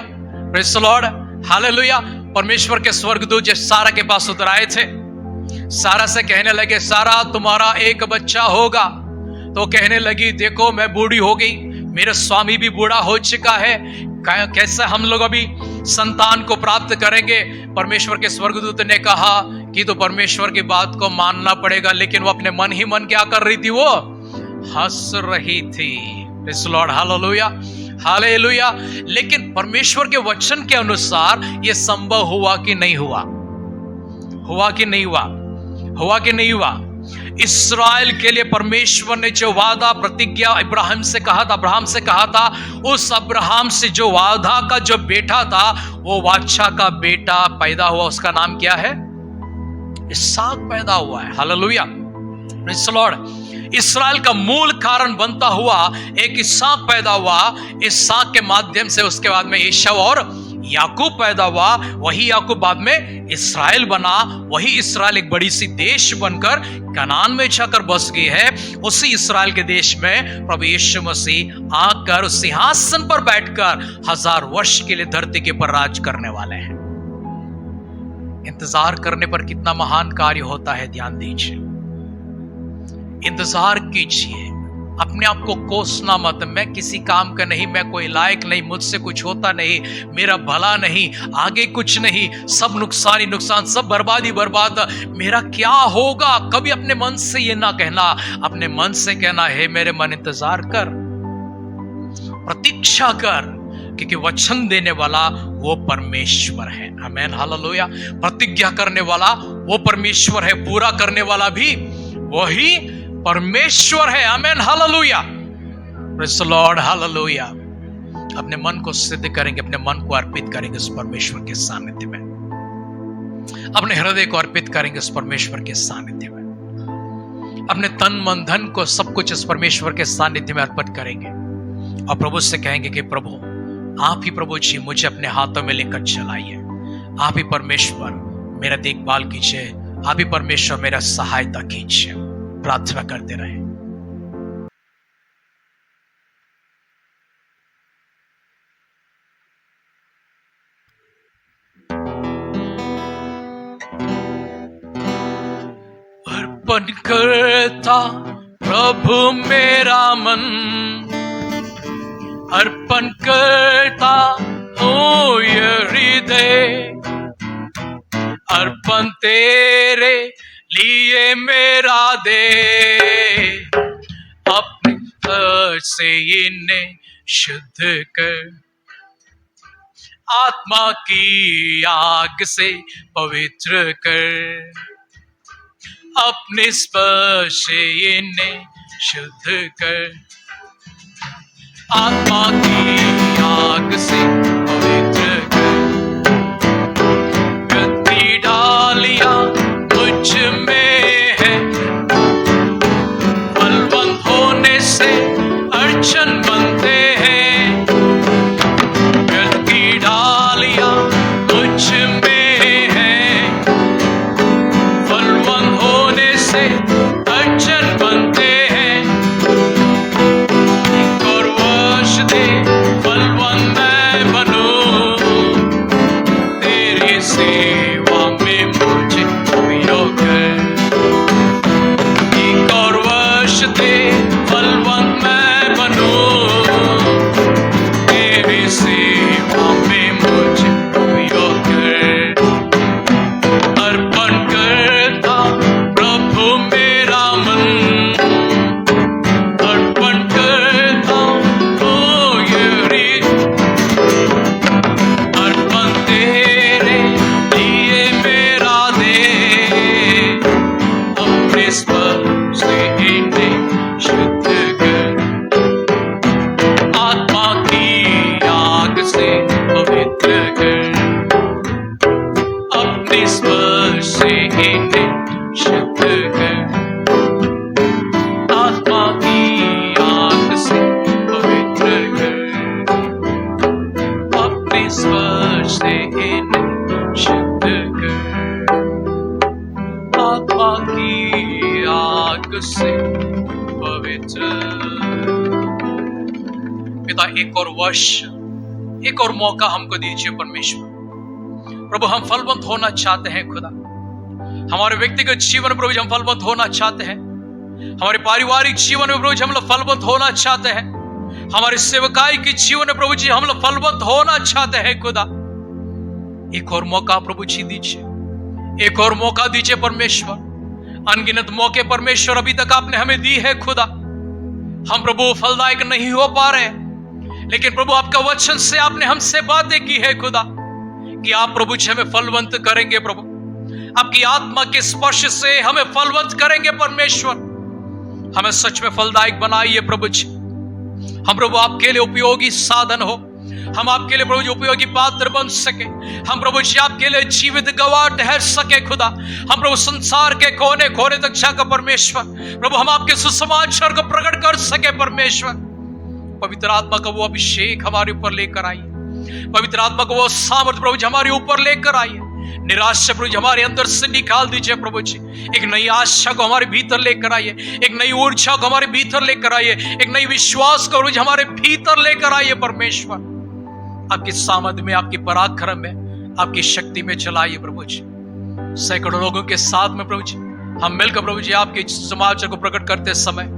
praise the Lord, hallelujah. परमेश्वर के स्वर्गदूत जब सारा के पास उतर आए थे, सारा से कहने लगे, सारा तुम्हारा एक बच्चा होगा। तो कहने लगी, देखो मैं बूढ़ी हो गई, मेरा स्वामी भी बूढ़ा हो चुका है, कैसे हम लोग अभी संतान को प्राप्त करेंगे? परमेश्वर के स्वर्गदूत ने कहा कि तो परमेश्वर की बात को मानना पड़ेगा। लेकिन वो अपने मन ही मन क्या कर रही थी? वो हंस रही थी। Praise the Lord, hallelujah, hallelujah. लेकिन परमेश्वर के वचन के अनुसार यह संभव हुआ कि नहीं हुआ? हुआ कि नहीं हुआ? हुआ कि नहीं हुआ? इस्राएल के लिए परमेश्वर ने जो वादा प्रतिज्ञा अब्राहम से कहा था, उस अब्राहम से जो वादा का जो बेटा था, वो वाचा का बेटा पैदा हुआ। उसका नाम क्या है? इसहाक पैदा हुआ है। Hallelujah, praise the Lord. Israel का मूल कारण बनता हुआ एक इसहाक पैदा हुआ। इसहाक के माध्यम से उसके बाद में एसाव और याकूब पैदा हुआ। वही याकूब बाद में इस्राएल बना। वही इस्राएल एक बड़ी सी देश बनकर कनान में जाकर बस गई है। उसी इस्राएल के देश में प्रभु यीशु मसीह आकर उस सिंहासन पर बैठकर 1000 वर्ष के लिए धरती के ऊपर राज करने वाले हैं। इंतजार करने पर कितना महान कार्य होता है, ध्यान दीजिए। इंतजार कीजिए, अपने आप को कोसना मत। मैं किसी काम का नहीं, मैं कोई लायक नहीं, मुझसे कुछ होता नहीं, मेरा भला नहीं, आगे कुछ नहीं, सब नुकसान ही नुकसान, सब बर्बादी बर्बाद, मेरा क्या होगा? कभी अपने मन से ये ना कहना। अपने मन से कहना, हे मेरे मन, इंतजार कर, प्रतीक्षा कर, क्योंकि वचन देने वाला वो परमेश्वर है। आमीन, हालेलुया। प्रतिज्ञा करने वाला वो परमेश्वर है, पूरा करने वाला भी वही परमेश्वर है। आमीन, hallelujah, praise the Lord, hallelujah. अपने मन को सिद्ध करेंगे, अपने मन को अर्पित करेंगे उस परमेश्वर के सानिध्य में, अपने हृदय को अर्पित करेंगे उस परमेश्वर के सानिध्य में, अपने तन मन धन को सब कुछ उस परमेश्वर के सानिध्य में अर्पित करेंगे और प्रभु से कहेंगे कि प्रभु, आप ही प्रभु जी मुझे अपने हाथों में लेकर चलाइए। आप ही परमेश्वर मेरा देखभाल कीजिए, आप ही परमेश्वर मेरा सहायता कीजिए। प्रार्थना करते रहे। अर्पण करता प्रभु मेरा मन, अर्पण करता हूँ ये हृदय, अर्पण तेरे लिए मेरा दे। अपने से इन्हें शुद्ध कर, आत्मा की आग से पवित्र कर। अपने स्पर्श से इन्हें शुद्ध कर, आत्मा की आग से पवित्र कर। गति डालिया मुझ में है, बलवंत होने से अर्चन बनते हैं। गति डालिया मुझ में है, बलवंत होने से अर्चन बनते हैं। और वश दे बलवंत मैं स्पर्श से इन्हें शुद्ध कर, आत्मा की आग से पवित्र। पिता, एक और वर्ष, एक और मौका हमको दीजिए परमेश्वर। प्रभु, हम फलवंत होना चाहते हैं खुदा। हमारे व्यक्तिगत जीवन में प्रभु जी हम फलवंत होना चाहते हैं, हमारे पारिवारिक जीवन में प्रभु जी हम लोग फलवंत होना चाहते हैं, हमारे सेवकाई के जीवन में प्रभु जी हम लोग फलवंत होना चाहते हैं खुदा। एक और मौका प्रभु जी दीजिए, एक और मौका दीजिए परमेश्वर। अनगिनत मौके परमेश्वर अभी तक आपने हमें दी है खुदा। हम प्रभु फलदायक नहीं हो पा रहे, लेकिन प्रभु आपका वचन से आपने हमसे बातें की है खुदा कि आप प्रभु जी हमें फलवंत करेंगे। प्रभु, आपकी आत्मा के स्पर्श से हमें फलवंत करेंगे परमेश्वर। हमें सच में फलदायक बनाइए प्रभु जी। हम प्रभु आपके लिए उपयोगी साधन हो, हम आपके लिए प्रभु जी उपयोगी पात्र बन सके, हम प्रभु जी आपके लिए जीवित गवाह ठहर सके खुदा। हम प्रभु संसार के कोने कोने तक जाकर परमेश्वर प्रभु हम आपके सुसमाचार को प्रकट कर सके परमेश्वर। पवित्र आत्मा का वो अभिषेक हमारे ऊपर लेकर आइए, पवित्र आत्मा का वो सामर्थ्य प्रभु जी हमारे ऊपर लेकर आइए। निराशा प्रभु जी हमारे अंदर से निकाल दीजिए प्रभु जी। एक नई आशा को हमारे भीतर लेकर आइए, एक नई ऊर्जा को हमारे भीतर लेकर आइए, एक नई विश्वास को प्रभु जी हमारे भीतर लेकर आइए परमेश्वर। आपकी सामर्थ में, आपकी पराक्रम में, आपकी शक्ति में चलाइए प्रभु जी। सैकड़ों लोगों के साथ में प्रभु जी हम मिलकर प्रभु जी आपके समाचार को प्रकट करते समय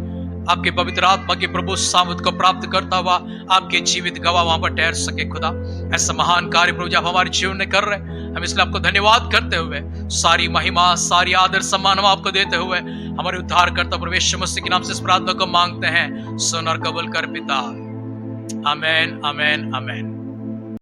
आपके पवित्र आत्मा की प्रभु सामर्थ को प्राप्त करता हुआ आपके जीवित गवाह वहां पर ठहर सके खुदा। ऐसा महान कार्य प्रभु जी आप हमारे जीवन में कर रहे हैं, हम इसलिए आपको धन्यवाद करते हुए सारी महिमा, सारी आदर सम्मान हम आपको देते हुए हमारे उद्धारकर्ता प्रभु यीशु मसीह के नाम से इस प्रार्थना को मांगते हैं। सुन और कबूल कर पिता। आमेन, आमेन, आमेन।